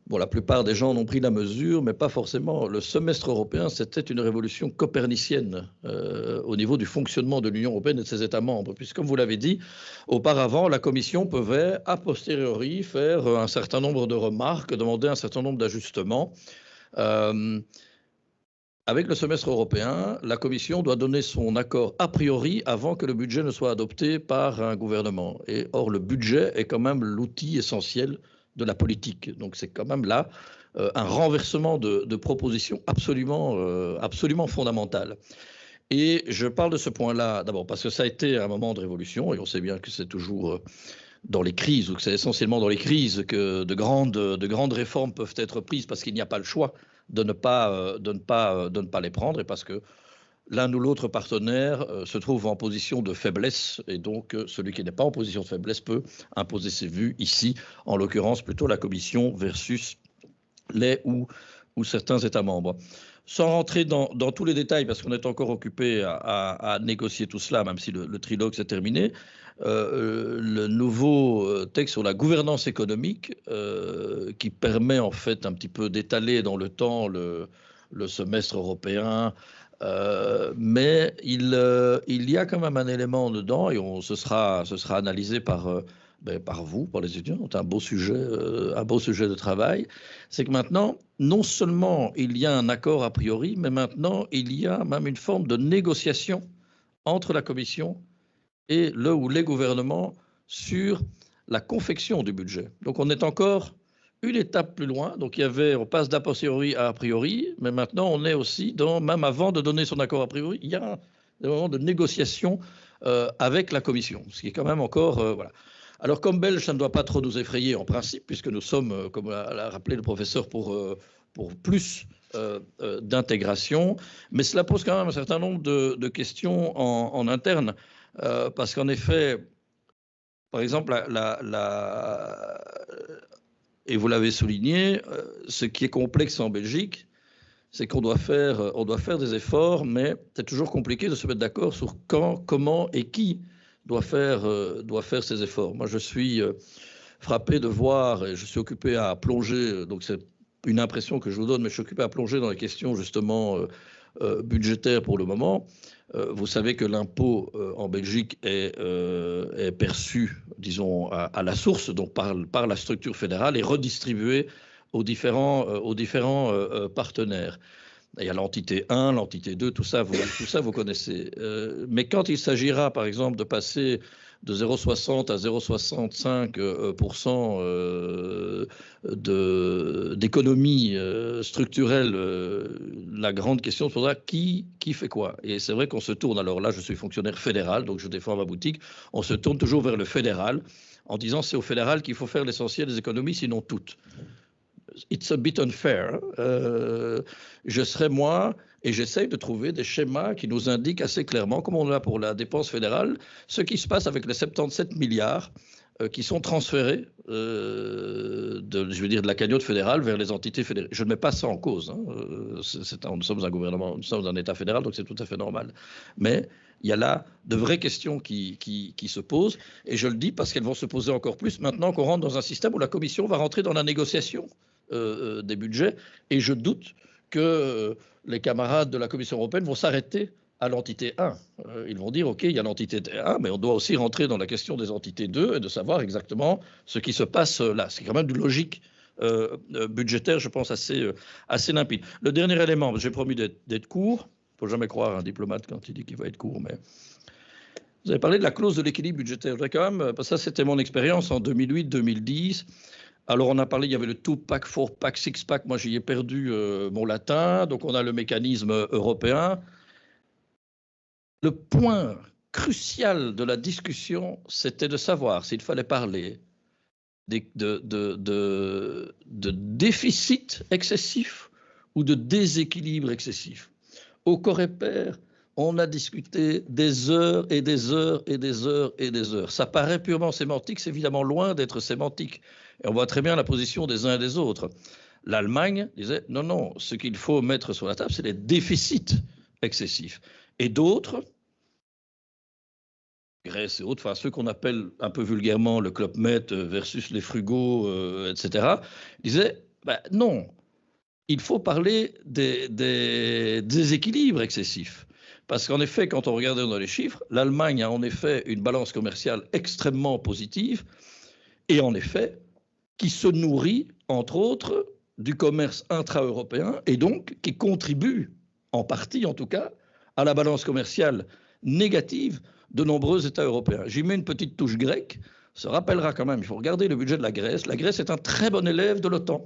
Speaker 2: bon, la plupart des gens en ont pris la mesure, mais pas forcément. Le semestre européen, c'était une révolution copernicienne au niveau du fonctionnement de l'Union européenne et de ses États membres. Puisque, comme vous l'avez dit, auparavant, la Commission pouvait, a posteriori, faire un certain nombre de remarques, demander un certain nombre d'ajustements. Avec le semestre européen, la Commission doit donner son accord a priori avant que le budget ne soit adopté par un gouvernement. Et or, le budget est quand même l'outil essentiel de la politique. Donc c'est quand même là un renversement de propositions absolument fondamental. Et je parle de ce point-là d'abord parce que ça a été un moment de révolution et on sait bien que c'est toujours dans les crises ou que c'est essentiellement dans les crises que de grandes réformes peuvent être prises parce qu'il n'y a pas le choix de ne pas les prendre et parce que l'un ou l'autre partenaire se trouve en position de faiblesse et donc celui qui n'est pas en position de faiblesse peut imposer ses vues ici, en l'occurrence plutôt la Commission versus les ou certains États membres. Sans rentrer dans tous les détails, parce qu'on est encore occupé à négocier tout cela, même si le trilogue s'est terminé, le nouveau texte sur la gouvernance économique qui permet en fait un petit peu d'étaler dans le temps le semestre européen, mais il y a quand même un élément dedans et ce sera analysé par vous, par les étudiants. C'est un beau sujet de travail. C'est que maintenant, non seulement il y a un accord a priori, mais maintenant il y a même une forme de négociation entre la Commission et le ou les gouvernements sur la confection du budget. Donc on est encore une étape plus loin. Donc on passe d'a posteriori à a priori, mais maintenant on est aussi même avant de donner son accord a priori, il y a des moments de négociation avec la Commission, ce qui est quand même encore voilà. Alors comme Belges, ça ne doit pas trop nous effrayer en principe, puisque nous sommes, comme l'a rappelé le professeur, pour plus d'intégration, mais cela pose quand même un certain nombre de questions en interne, parce qu'en effet, par exemple, et vous l'avez souligné, ce qui est complexe en Belgique, c'est qu'on doit faire des efforts, mais c'est toujours compliqué de se mettre d'accord sur quand, comment et qui doit faire ses efforts. Moi, je suis frappé de voir, et je suis occupé à plonger, donc c'est une impression que je vous donne, mais je suis occupé à plonger dans les questions justement budgétaires pour le moment. Vous savez que l'impôt en Belgique est perçu, disons, à la source, donc par la structure fédérale, et redistribué aux différents partenaires. Il y a l'entité 1, l'entité 2, tout ça vous connaissez. Mais quand il s'agira, par exemple, de passer de 0,60 à 0,65% d'économie structurelle, la grande question se posera qui fait quoi. Et c'est vrai qu'on se tourne, alors là je suis fonctionnaire fédéral, donc je défends ma boutique, on se tourne toujours vers le fédéral en disant c'est au fédéral qu'il faut faire l'essentiel des économies, sinon toutes. It's a bit unfair. Je serais moi, et j'essaye de trouver des schémas qui nous indiquent assez clairement, comme on l'a pour la dépense fédérale, ce qui se passe avec les 77 milliards qui sont transférés de la cagnotte fédérale vers les entités fédérales. Je ne mets pas ça en cause. Hein. Nous sommes un gouvernement, nous sommes un État fédéral, donc c'est tout à fait normal. Mais il y a là de vraies questions qui se posent, et je le dis parce qu'elles vont se poser encore plus maintenant qu'on rentre dans un système où la Commission va rentrer dans la négociation des budgets, et je doute que les camarades de la Commission européenne vont s'arrêter à l'entité 1. Ils vont dire, OK, il y a l'entité 1, mais on doit aussi rentrer dans la question des entités 2 et de savoir exactement ce qui se passe là. C'est quand même une logique budgétaire, je pense, assez limpide. Le dernier élément, j'ai promis d'être court. Il ne faut jamais croire un diplomate quand il dit qu'il va être court, mais vous avez parlé de la clause de l'équilibre budgétaire. Je voudrais quand même, parce que ça, c'était mon expérience en 2008-2010. Alors, on a parlé, il y avait le 2-pack, 4-pack, 6-pack. Moi, j'y ai perdu mon latin. Donc, on a le mécanisme européen. Le point crucial de la discussion, c'était de savoir s'il fallait parler de déficit excessif ou de déséquilibre excessif. Au Coreper, on a discuté des heures et des heures et des heures et des heures. Ça paraît purement sémantique, c'est évidemment loin d'être sémantique. Et on voit très bien la position des uns et des autres. L'Allemagne disait non, non, ce qu'il faut mettre sur la table, c'est les déficits excessifs. Et d'autres, Grèce et autres, enfin ceux qu'on appelle un peu vulgairement le Club Med versus les frugaux, etc., disaient non, il faut parler des déséquilibres excessifs. Parce qu'en effet, quand on regarde dans les chiffres, l'Allemagne a en effet une balance commerciale extrêmement positive, et en effet, qui se nourrit, entre autres, du commerce intra-européen, et donc qui contribue, en partie en tout cas, à la balance commerciale négative de nombreux États européens. J'y mets une petite touche grecque, se rappellera quand même, il faut regarder le budget de la Grèce. La Grèce est un très bon élève de l'OTAN.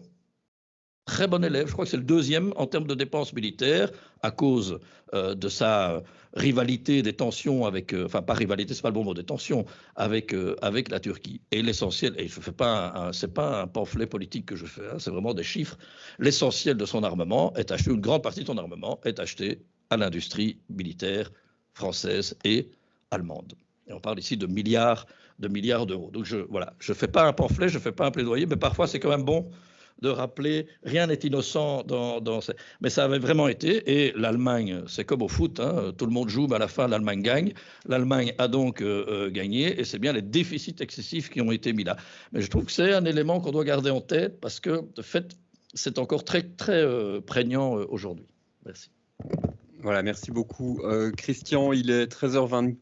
Speaker 2: Très bon élève, je crois que c'est le deuxième en termes de dépenses militaires à cause de sa rivalité, des tensions avec, enfin pas rivalité, c'est pas le bon mot, des tensions avec la Turquie. Et l'essentiel, et je fais pas c'est pas un pamphlet politique que je fais, hein, c'est vraiment des chiffres. L'essentiel de son armement est acheté, une grande partie de son armement est acheté à l'industrie militaire française et allemande. Et on parle ici de milliards d'euros. Donc je fais pas un pamphlet, je fais pas un plaidoyer, mais parfois c'est quand même bon de rappeler, rien n'est innocent mais ça avait vraiment été, et l'Allemagne, c'est comme au foot, hein, tout le monde joue, mais à la fin, l'Allemagne gagne. L'Allemagne a donc gagné, et c'est bien les déficits excessifs qui ont été mis là. Mais je trouve que c'est un élément qu'on doit garder en tête, parce que, de fait, c'est encore très, très prégnant aujourd'hui. Merci.
Speaker 3: Voilà, merci beaucoup. Christian, il est 13h24,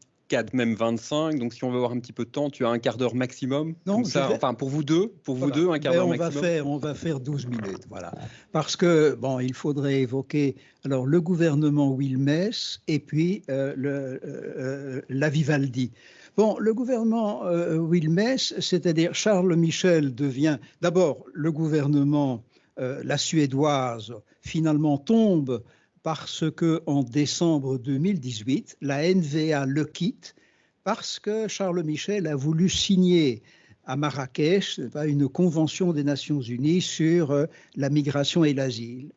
Speaker 3: même 25, donc si on veut avoir un petit peu de temps, tu as un quart d'heure maximum.
Speaker 1: Non,
Speaker 3: ça, enfin pour vous deux, un quart d'heure maximum.
Speaker 1: On va faire 12 minutes, voilà. Parce que, bon, il faudrait évoquer alors le gouvernement Wilmès et puis la Vivaldi. Bon, le gouvernement Wilmès, c'est-à-dire Charles Michel devient d'abord le gouvernement, la suédoise, finalement tombe parce qu'en décembre 2018, la NVA le quitte parce que Charles Michel a voulu signer à Marrakech une convention des Nations Unies sur la migration et l'asile.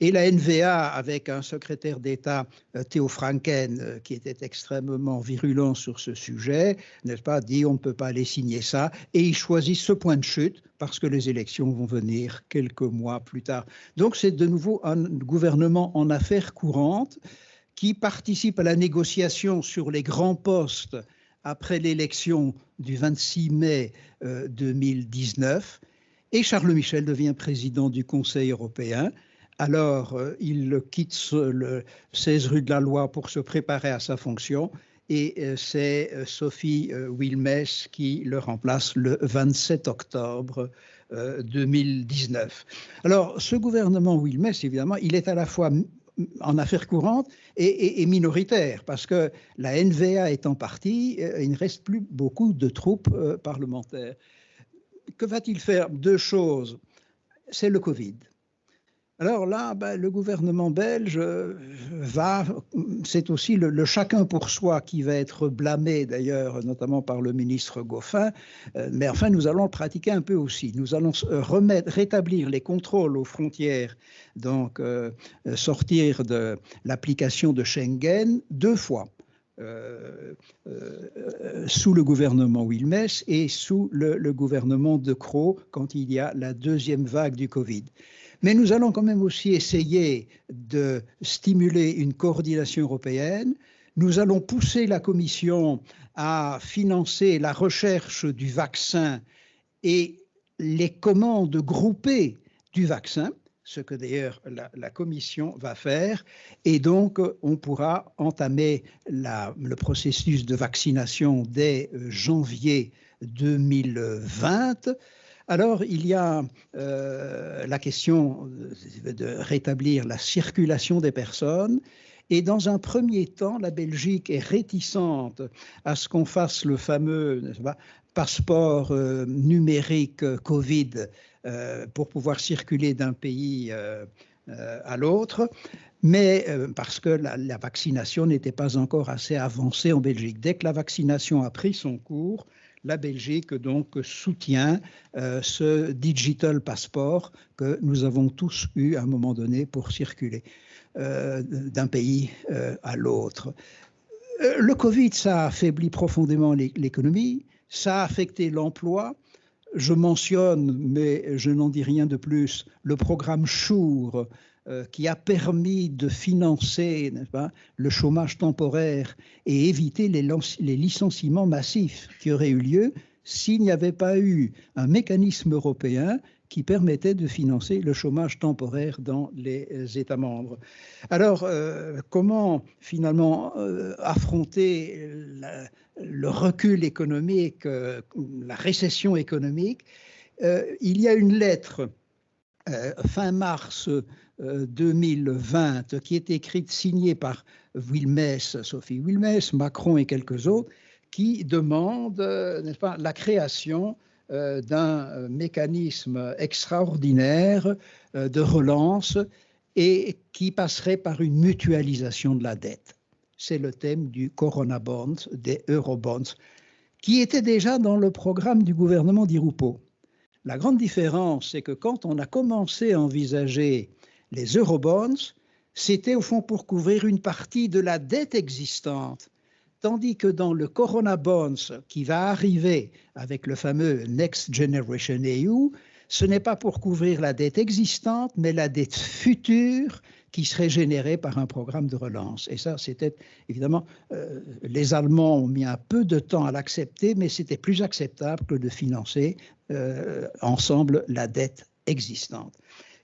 Speaker 1: Et la NVA, avec un secrétaire d'État, Theo Franken, qui était extrêmement virulent sur ce sujet, n'est-ce pas, dit on ne peut pas aller signer ça, et il choisit ce point de chute parce que les élections vont venir quelques mois plus tard. Donc c'est de nouveau un gouvernement en affaires courantes qui participe à la négociation sur les grands postes après l'élection du 26 mai 2019, et Charles Michel devient président du Conseil européen. Alors, il quitte le 16 rue de la Loi pour se préparer à sa fonction, et c'est Sophie Wilmès qui le remplace le 27 octobre 2019. Alors, ce gouvernement Wilmès, évidemment, il est à la fois en affaires courantes et minoritaire, parce que la NVA étant partie, il ne reste plus beaucoup de troupes parlementaires. Que va-t-il faire? Deux choses. C'est le Covid. Alors là, le gouvernement belge c'est aussi le chacun pour soi qui va être blâmé, d'ailleurs, notamment par le ministre Goffin, mais enfin, nous allons le pratiquer un peu aussi. Nous allons rétablir les contrôles aux frontières, donc sortir de l'application de Schengen 2 fois. Sous le gouvernement Wilmès et sous le gouvernement De Croo, quand il y a la deuxième vague du Covid. Mais nous allons quand même aussi essayer de stimuler une coordination européenne. Nous allons pousser la Commission à financer la recherche du vaccin et les commandes groupées du vaccin, ce que d'ailleurs la Commission va faire. Et donc, on pourra entamer le processus de vaccination dès janvier 2020. Alors, il y a la question de rétablir la circulation des personnes. Et dans un premier temps, la Belgique est réticente à ce qu'on fasse le fameux, n'est-ce pas, passeport numérique Covid pour pouvoir circuler d'un pays à l'autre, mais parce que la vaccination n'était pas encore assez avancée en Belgique. Dès que la vaccination a pris son cours, la Belgique donc soutient ce digital passport que nous avons tous eu à un moment donné pour circuler d'un pays à l'autre. Le Covid, ça a affaibli profondément l'économie, ça a affecté l'emploi. Je mentionne, mais je n'en dis rien de plus, le programme SURE qui a permis de financer, n'est-ce pas, le chômage temporaire et éviter les licenciements massifs qui auraient eu lieu s'il n'y avait pas eu un mécanisme européen qui permettait de financer le chômage temporaire dans les États membres. Alors, comment finalement affronter le recul économique, la récession économique? Il y a une lettre fin mars 2020 qui est écrite, signée par Wilmès, Sophie Wilmès, Macron et quelques autres, qui demande, n'est-ce pas, la création d'un mécanisme extraordinaire de relance et qui passerait par une mutualisation de la dette. C'est le thème du Corona Bonds, des Eurobonds, qui était déjà dans le programme du gouvernement Di Rupo. La grande différence, c'est que quand on a commencé à envisager les Eurobonds, c'était au fond pour couvrir une partie de la dette existante. Tandis que dans le Corona Bonds qui va arriver avec le fameux Next Generation EU, ce n'est pas pour couvrir la dette existante, mais la dette future qui serait générée par un programme de relance. Et ça, c'était évidemment, les Allemands ont mis un peu de temps à l'accepter, mais c'était plus acceptable que de financer ensemble la dette existante.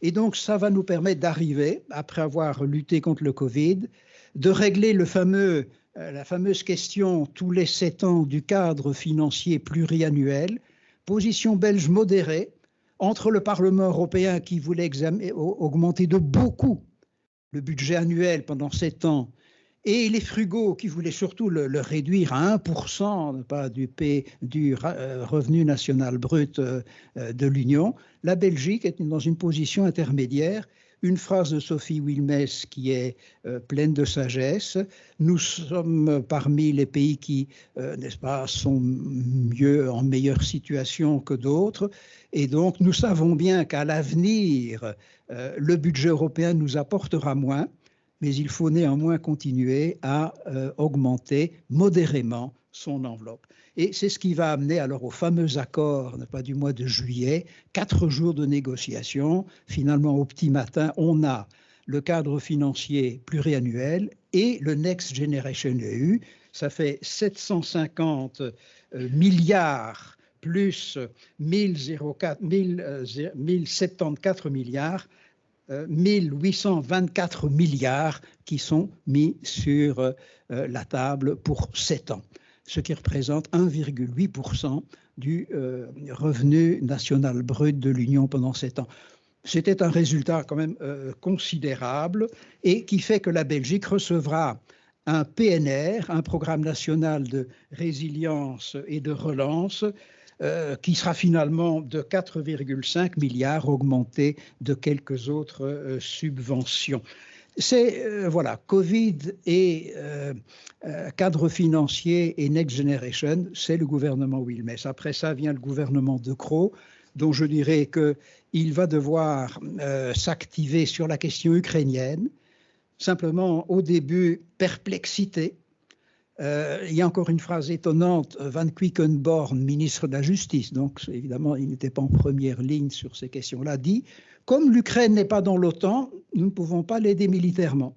Speaker 1: Et donc, ça va nous permettre d'arriver, après avoir lutté contre le Covid, de régler la fameuse question tous les 7 ans du cadre financier pluriannuel, position belge modérée, entre le Parlement européen qui voulait augmenter de beaucoup le budget annuel pendant 7 ans et les frugaux qui voulaient surtout le réduire à 1% pas du revenu national brut de l'Union. La Belgique est dans une position intermédiaire. Une phrase de Sophie Wilmès qui est pleine de sagesse. Nous sommes parmi les pays qui, n'est-ce pas, sont en meilleure situation que d'autres. Et donc, nous savons bien qu'à l'avenir, le budget européen nous apportera moins, mais il faut néanmoins continuer à augmenter modérément son enveloppe. Et c'est ce qui va amener alors au fameux accord du mois de juillet, 4 jours de négociations. Finalement, au petit matin, on a le cadre financier pluriannuel et le Next Generation EU. ça fait 750 milliards plus 1074 milliards, 1824 milliards qui sont mis sur la table pour 7 ans, ce qui représente 1,8% du revenu national brut de l'Union pendant 7 ans. C'était un résultat quand même considérable et qui fait que la Belgique recevra un PNR, un programme national de résilience et de relance, qui sera finalement de 4,5 milliards, augmenté de quelques autres subventions. C'est, voilà, Covid et cadre financier et Next Generation, c'est le gouvernement Wilmès. Après ça vient le gouvernement De Croo, dont je dirais qu'il va devoir s'activer sur la question ukrainienne. Simplement, au début, perplexité. Il y a encore une phrase étonnante, Van Quickenborne, ministre de la Justice, donc évidemment il n'était pas en première ligne sur ces questions-là, dit « Comme l'Ukraine n'est pas dans l'OTAN, nous ne pouvons pas l'aider militairement ».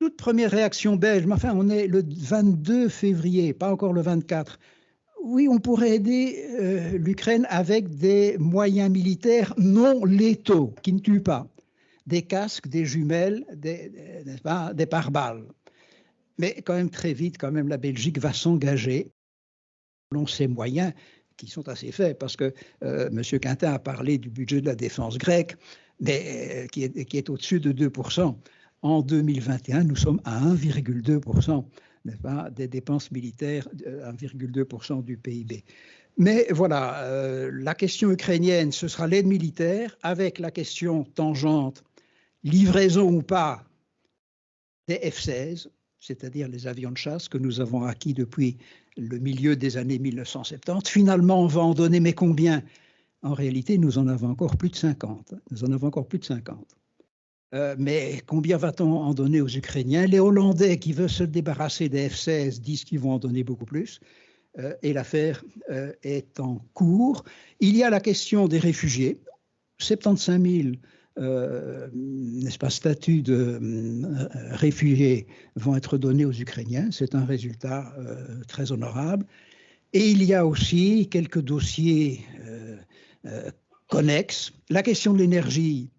Speaker 1: Toute première réaction belge, mais enfin on est le 22 février, pas encore le 24. Oui, on pourrait aider l'Ukraine avec des moyens militaires non létaux, qui ne tuent pas. Des casques, des jumelles, des pare-balles. Mais quand même très vite, quand même, la Belgique va s'engager selon ses moyens qui sont assez faibles, parce que M. Quintin a parlé du budget de la défense grecque, mais qui est au-dessus de 2%. En 2021, nous sommes à 1,2%, n'est-ce pas, des dépenses militaires, 1,2% du PIB. Mais voilà, la question ukrainienne, ce sera l'aide militaire, avec la question tangente, livraison ou pas des F-16, c'est-à-dire les avions de chasse que nous avons acquis depuis le milieu des années 1970. Finalement, on va en donner, mais combien? En réalité, nous en avons encore plus de 50. Nous en avons encore plus de 50. Mais combien va-t-on en donner aux Ukrainiens? Les Hollandais qui veulent se débarrasser des F-16 disent qu'ils vont en donner beaucoup plus. Et l'affaire est en cours. Il y a la question des réfugiés. 75 000 n'est-ce pas, statuts de réfugiés vont être donnés aux Ukrainiens. C'est un résultat très honorable. Et il y a aussi quelques dossiers connexes. La question de l'énergie.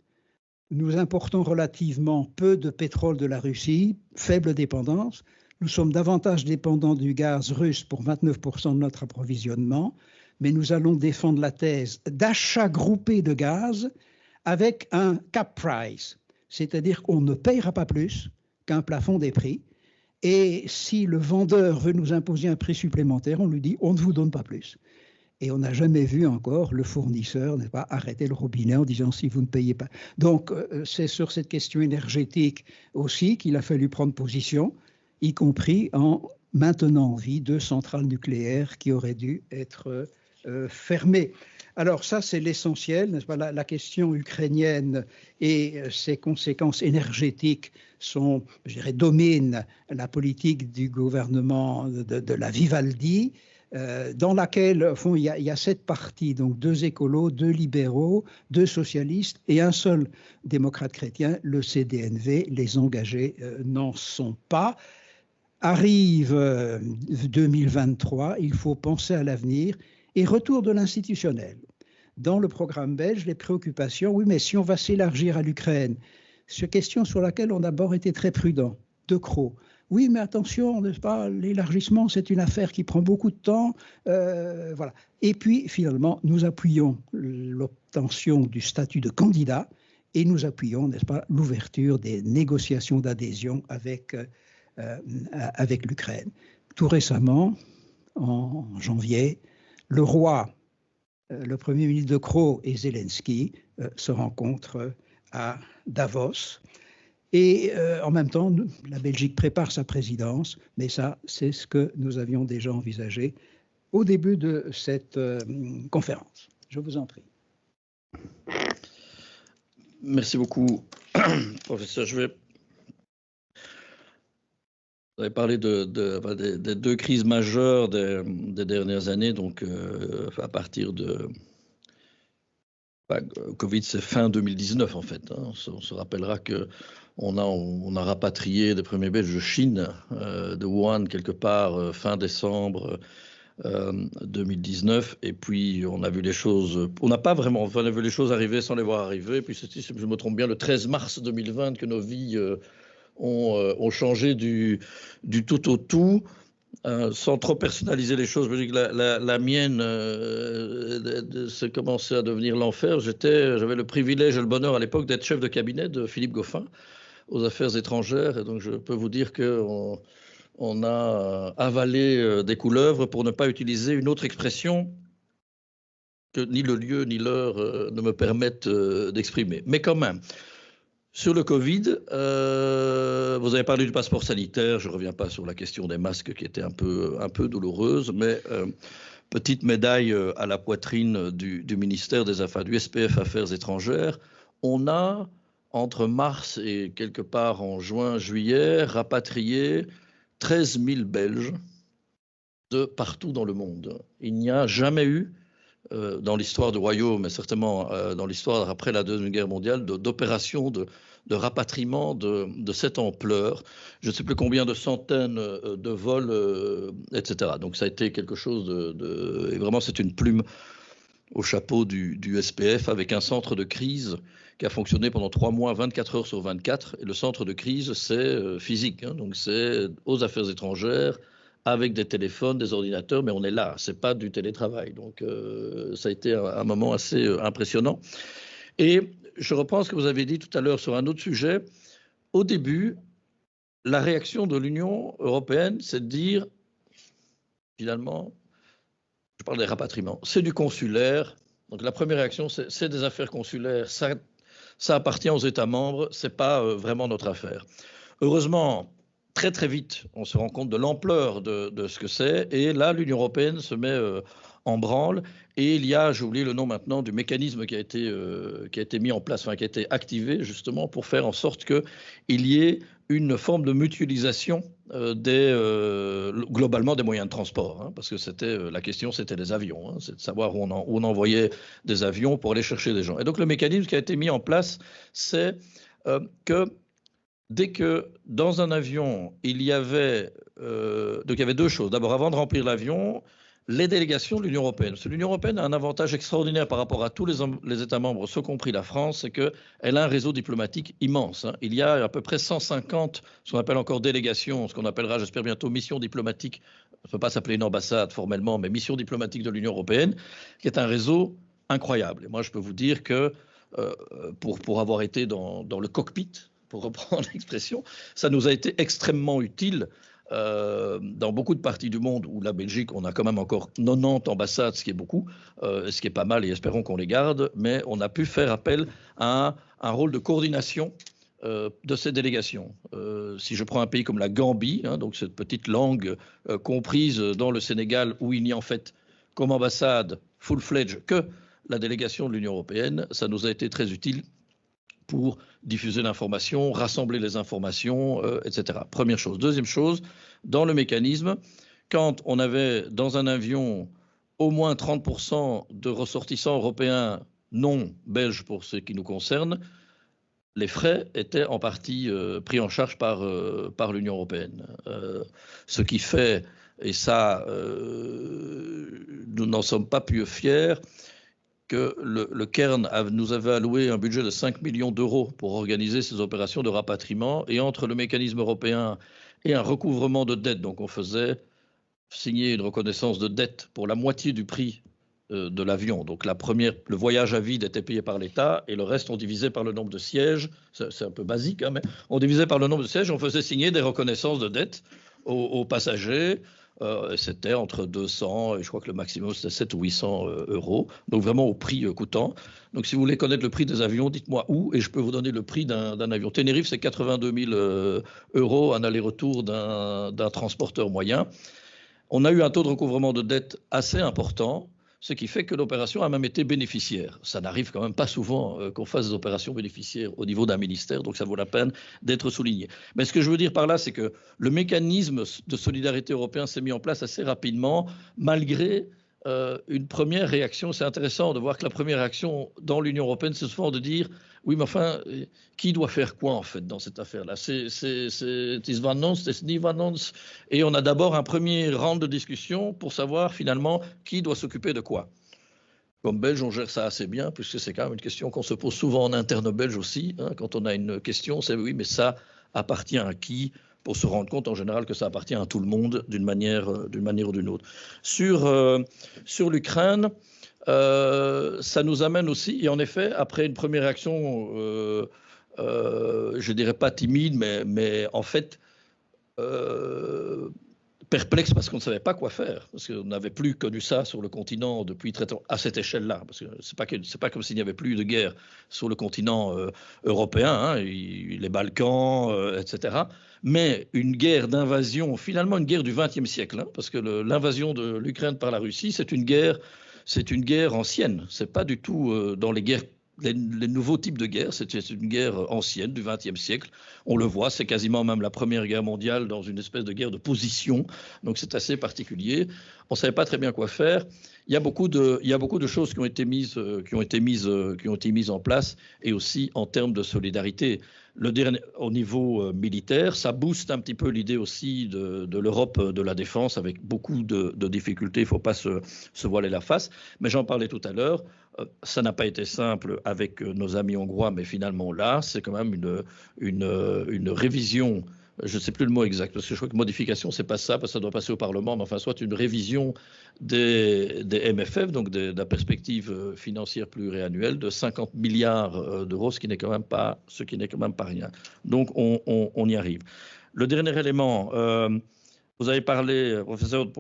Speaker 1: Nous importons relativement peu de pétrole de la Russie, faible dépendance. Nous sommes davantage dépendants du gaz russe pour 29% de notre approvisionnement, mais nous allons défendre la thèse d'achat groupé de gaz avec un cap price, c'est-à-dire qu'on ne payera pas plus qu'un plafond des prix. Et si le vendeur veut nous imposer un prix supplémentaire, on lui dit on ne vous donne pas plus. Et on n'a jamais vu encore le fournisseur, n'est-ce pas, arrêter le robinet en disant si vous ne payez pas. Donc c'est sur cette question énergétique aussi qu'il a fallu prendre position, y compris en maintenant en vie 2 centrales nucléaires qui auraient dû être fermées. Alors ça, c'est l'essentiel, n'est-ce pas? La question ukrainienne et ses conséquences énergétiques sont, je dirais, dominent la politique du gouvernement de la Vivaldi, dans laquelle, au fond, il y a 7 partis, donc 2 écolos, 2 libéraux, 2 socialistes et un seul démocrate chrétien, le CDNV. Les engagés n'en sont pas. Arrive 2023, il faut penser à l'avenir. Et retour de l'institutionnel. Dans le programme belge, les préoccupations, oui, mais si on va s'élargir à l'Ukraine, c'est une question sur laquelle on a d'abord été très prudent. De Croo. Oui, mais attention, n'est-ce pas, l'élargissement, c'est une affaire qui prend beaucoup de temps. Voilà. Et puis, finalement, nous appuyons l'obtention du statut de candidat et nous appuyons, n'est-ce pas, l'ouverture des négociations d'adhésion avec l'Ukraine. Tout récemment, en janvier, le roi, le Premier ministre De Croo et Zelensky se rencontrent à Davos. Et en même temps, la Belgique prépare sa présidence, mais ça, c'est ce que nous avions déjà envisagé au début de cette conférence. Je vous en prie.
Speaker 2: Merci beaucoup, professeur. Vous avez parlé des 2 crises majeures des dernières années, donc à partir de Covid, c'est fin 2019 en fait. Hein. On se rappellera que on a rapatrié des premiers Belges de Chine, de Wuhan quelque part, fin décembre 2019, et puis on a vu les choses, on n'a pas vraiment, on a vu les choses arriver sans les voir arriver, puis c'est, si je me trompe bien, le 13 mars 2020 que nos vies ont changé du tout au tout. Sans trop personnaliser les choses, je dis que la mienne c'est commencé à devenir l'enfer. J'avais le privilège et le bonheur à l'époque d'être chef de cabinet de Philippe Goffin aux affaires étrangères, et donc je peux vous dire qu'on a avalé des couleuvres, pour ne pas utiliser une autre expression que ni le lieu ni l'heure ne me permettent d'exprimer. Mais quand même, sur le Covid, vous avez parlé du passeport sanitaire, je ne reviens pas sur la question des masques qui était un peu douloureuse, mais petite médaille à la poitrine du ministère des Affaires, du SPF Affaires étrangères. On a, entre mars et quelque part en juin, juillet, rapatrié 13 000 Belges de partout dans le monde. Il n'y a jamais eu, dans l'histoire du royaume, mais certainement dans l'histoire après la Deuxième Guerre mondiale, d'opérations de rapatriement de cette ampleur. Je ne sais plus combien de centaines de vols, etc. Donc ça a été quelque chose et vraiment c'est une plume au chapeau du SPF, avec un centre de crise qui a fonctionné pendant 3 mois, 24 heures sur 24. Et le centre de crise, c'est physique, hein, donc c'est aux affaires étrangères, avec des téléphones, des ordinateurs, mais on est là, c'est pas du télétravail. Donc ça a été un moment assez impressionnant. Et je reprends ce que vous avez dit tout à l'heure sur un autre sujet. Au début, la réaction de l'Union européenne, c'est de dire, finalement, je parle des rapatriements, c'est du consulaire. Donc la première réaction, c'est des affaires consulaires, ça appartient aux États membres, c'est pas vraiment notre affaire. Heureusement, très très vite, on se rend compte de l'ampleur de ce que c'est, et là, l'Union européenne se met en branle, et il y a, j'ai oublié le nom maintenant, du mécanisme qui a été mis en place, enfin qui a été activé justement pour faire en sorte qu'il y ait une forme de mutualisation globalement des moyens de transport, hein, parce que la question, c'était les avions, hein, c'est de savoir où on envoyait des avions pour aller chercher des gens. Et donc le mécanisme qui a été mis en place, c'est que dès que dans un avion, il y avait 2 choses. D'abord, avant de remplir l'avion, les délégations de l'Union européenne. Parce que l'Union européenne a un avantage extraordinaire par rapport à tous les États membres, ce compris la France, c'est qu'elle a un réseau diplomatique immense, hein. Il y a à peu près 150, ce qu'on appelle encore délégations, ce qu'on appellera, j'espère bientôt, mission diplomatique. Ça ne peut pas s'appeler une ambassade formellement, mais mission diplomatique de l'Union européenne, qui est un réseau incroyable. Et moi, je peux vous dire que pour avoir été dans le cockpit, pour reprendre l'expression, ça nous a été extrêmement utile dans beaucoup de parties du monde où la Belgique, on a quand même encore 90 ambassades, ce qui est beaucoup, ce qui est pas mal, et espérons qu'on les garde, mais on a pu faire appel à un rôle de coordination de ces délégations. Si je prends un pays comme la Gambie, hein, donc cette petite langue comprise dans le Sénégal, où il n'y a en fait comme ambassade full-fledged que la délégation de l'Union européenne, ça nous a été très utile pour diffuser l'information, rassembler les informations, etc. Première chose. Deuxième chose, dans le mécanisme, quand on avait dans un avion au moins 30% de ressortissants européens non belges pour ce qui nous concerne, les frais étaient en partie pris en charge par l'Union européenne. Ce qui fait, et ça, nous n'en sommes pas plus fiers, que le Cairn nous avait alloué un budget de 5 millions d'euros pour organiser ces opérations de rapatriement, et entre le mécanisme européen et un recouvrement de dettes, donc on faisait signer une reconnaissance de dette pour la moitié du prix de l'avion. Donc le voyage à vide était payé par l'État, et le reste on divisait par le nombre de sièges. C'est un peu basique, hein, mais on divisait par le nombre de sièges, on faisait signer des reconnaissances de dette aux passagers. C'était entre 200 et je crois que le maximum c'était 700 ou 800 euros, donc vraiment au prix coûtant. Donc si vous voulez connaître le prix des avions, dites-moi où, et je peux vous donner le prix d'un avion. Tenerife, c'est 82 000 euros, un aller-retour d'un transporteur moyen. On a eu un taux de recouvrement de dette assez important, ce qui fait que l'opération a même été bénéficiaire. Ça n'arrive quand même pas souvent qu'on fasse des opérations bénéficiaires au niveau d'un ministère, donc ça vaut la peine d'être souligné. Mais ce que je veux dire par là, c'est que le mécanisme de solidarité européen s'est mis en place assez rapidement, malgré une première réaction, c'est intéressant de voir que la première réaction dans l'Union européenne, c'est souvent de dire oui, mais enfin, qui doit faire quoi en fait dans cette affaire-là? C'est Isvanons, c'est Nivanons, et on a d'abord un premier round de discussion pour savoir finalement qui doit s'occuper de quoi. Comme Belge, on gère ça assez bien, puisque c'est quand même une question qu'on se pose souvent en interne belge aussi. Hein, quand on a une question, c'est oui, mais ça appartient à qui? Pour se rendre compte en général que ça appartient à tout le monde d'une manière ou d'une autre. Sur l'Ukraine, ça nous amène aussi, et en effet, après une première réaction, je dirais pas timide, mais en fait perplexe parce qu'on ne savait pas quoi faire, parce qu'on n'avait plus connu ça sur le continent depuis très longtemps, à cette échelle-là, parce que c'est pas comme s'il n'y avait plus de guerre sur le continent européen, hein, les Balkans, etc. Mais une guerre d'invasion, finalement une guerre du XXe siècle, hein, parce que l'invasion de l'Ukraine par la Russie, c'est une guerre ancienne. C'est pas du tout dans les guerres. Les nouveaux types de guerre, c'est une guerre ancienne du XXe siècle. On le voit, c'est quasiment même la Première Guerre mondiale dans une espèce de guerre de position. Donc c'est assez particulier. On ne savait pas très bien quoi faire. Il y a beaucoup de choses qui ont été mises en place, et aussi en termes de solidarité. Au niveau militaire, ça booste un petit peu l'idée aussi de l'Europe de la défense, avec beaucoup de difficultés. Il ne faut pas se voiler la face. Mais j'en parlais tout à l'heure. Ça n'a pas été simple avec nos amis hongrois, mais finalement là, c'est quand même une révision. Je ne sais plus le mot exact, parce que je crois que modification, c'est pas ça, parce que ça doit passer au Parlement, mais enfin, soit une révision des MFF, donc de la perspective financière pluriannuelle de 50 milliards d'euros, ce qui n'est quand même pas rien. Donc, on y arrive. Le dernier élément, vous avez parlé, professeur, du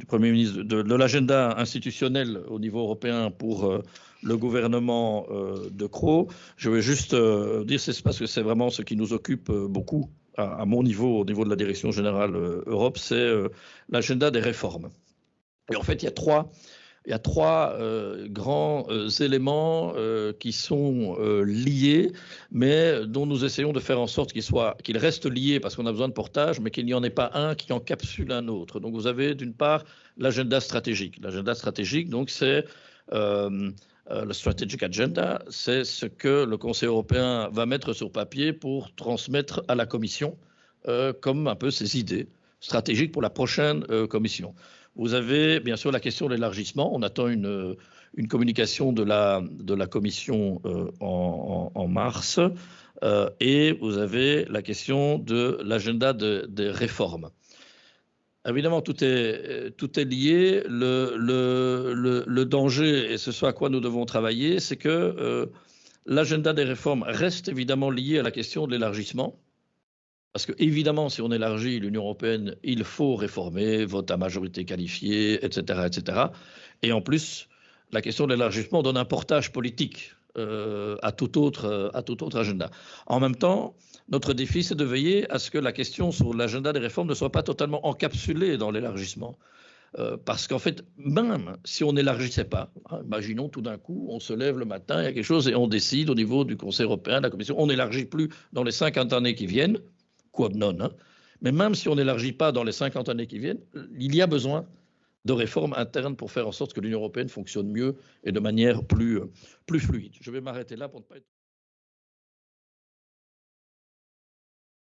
Speaker 2: Premier ministre, de l'agenda institutionnel au niveau européen pour le gouvernement de Croo. Je vais juste dire, c'est parce que c'est vraiment ce qui nous occupe beaucoup à mon niveau, au niveau de la Direction générale Europe, c'est l'agenda des réformes. Et en fait, il y a trois grands éléments qui sont liés, mais dont nous essayons de faire en sorte qu'ils restent liés parce qu'on a besoin de portage, mais qu'il n'y en ait pas un qui encapsule un autre. Donc vous avez d'une part l'agenda stratégique. L'agenda stratégique, donc c'est le Strategic Agenda, c'est ce que le Conseil européen va mettre sur papier pour transmettre à la Commission comme un peu ses idées stratégiques pour la prochaine Commission. Vous avez bien sûr la question de l'élargissement. On attend une communication de la Commission en mars. Et vous avez la question de l'agenda des réformes. Évidemment, tout est lié. Le danger, et c'est ce à quoi nous devons travailler, c'est que l'agenda des réformes reste évidemment lié à la question de l'élargissement. Parce que, évidemment, si on élargit l'Union européenne, il faut réformer, vote à majorité qualifiée, etc., etc. Et en plus, la question de l'élargissement donne un portage politique à tout autre agenda. En même temps, notre défi, c'est de veiller à ce que la question sur l'agenda des réformes ne soit pas totalement encapsulée dans l'élargissement. Parce qu'en fait, même si on n'élargissait pas, hein, imaginons tout d'un coup, on se lève le matin, il y a quelque chose et on décide au niveau du Conseil européen, de la Commission, on n'élargit plus dans les 50 années qui viennent, quod non, hein. Mais même si on n'élargit pas dans les 50 années qui viennent, il y a besoin de réformes internes pour faire en sorte que l'Union européenne fonctionne mieux et de manière plus fluide. Je vais m'arrêter là pour ne pas être...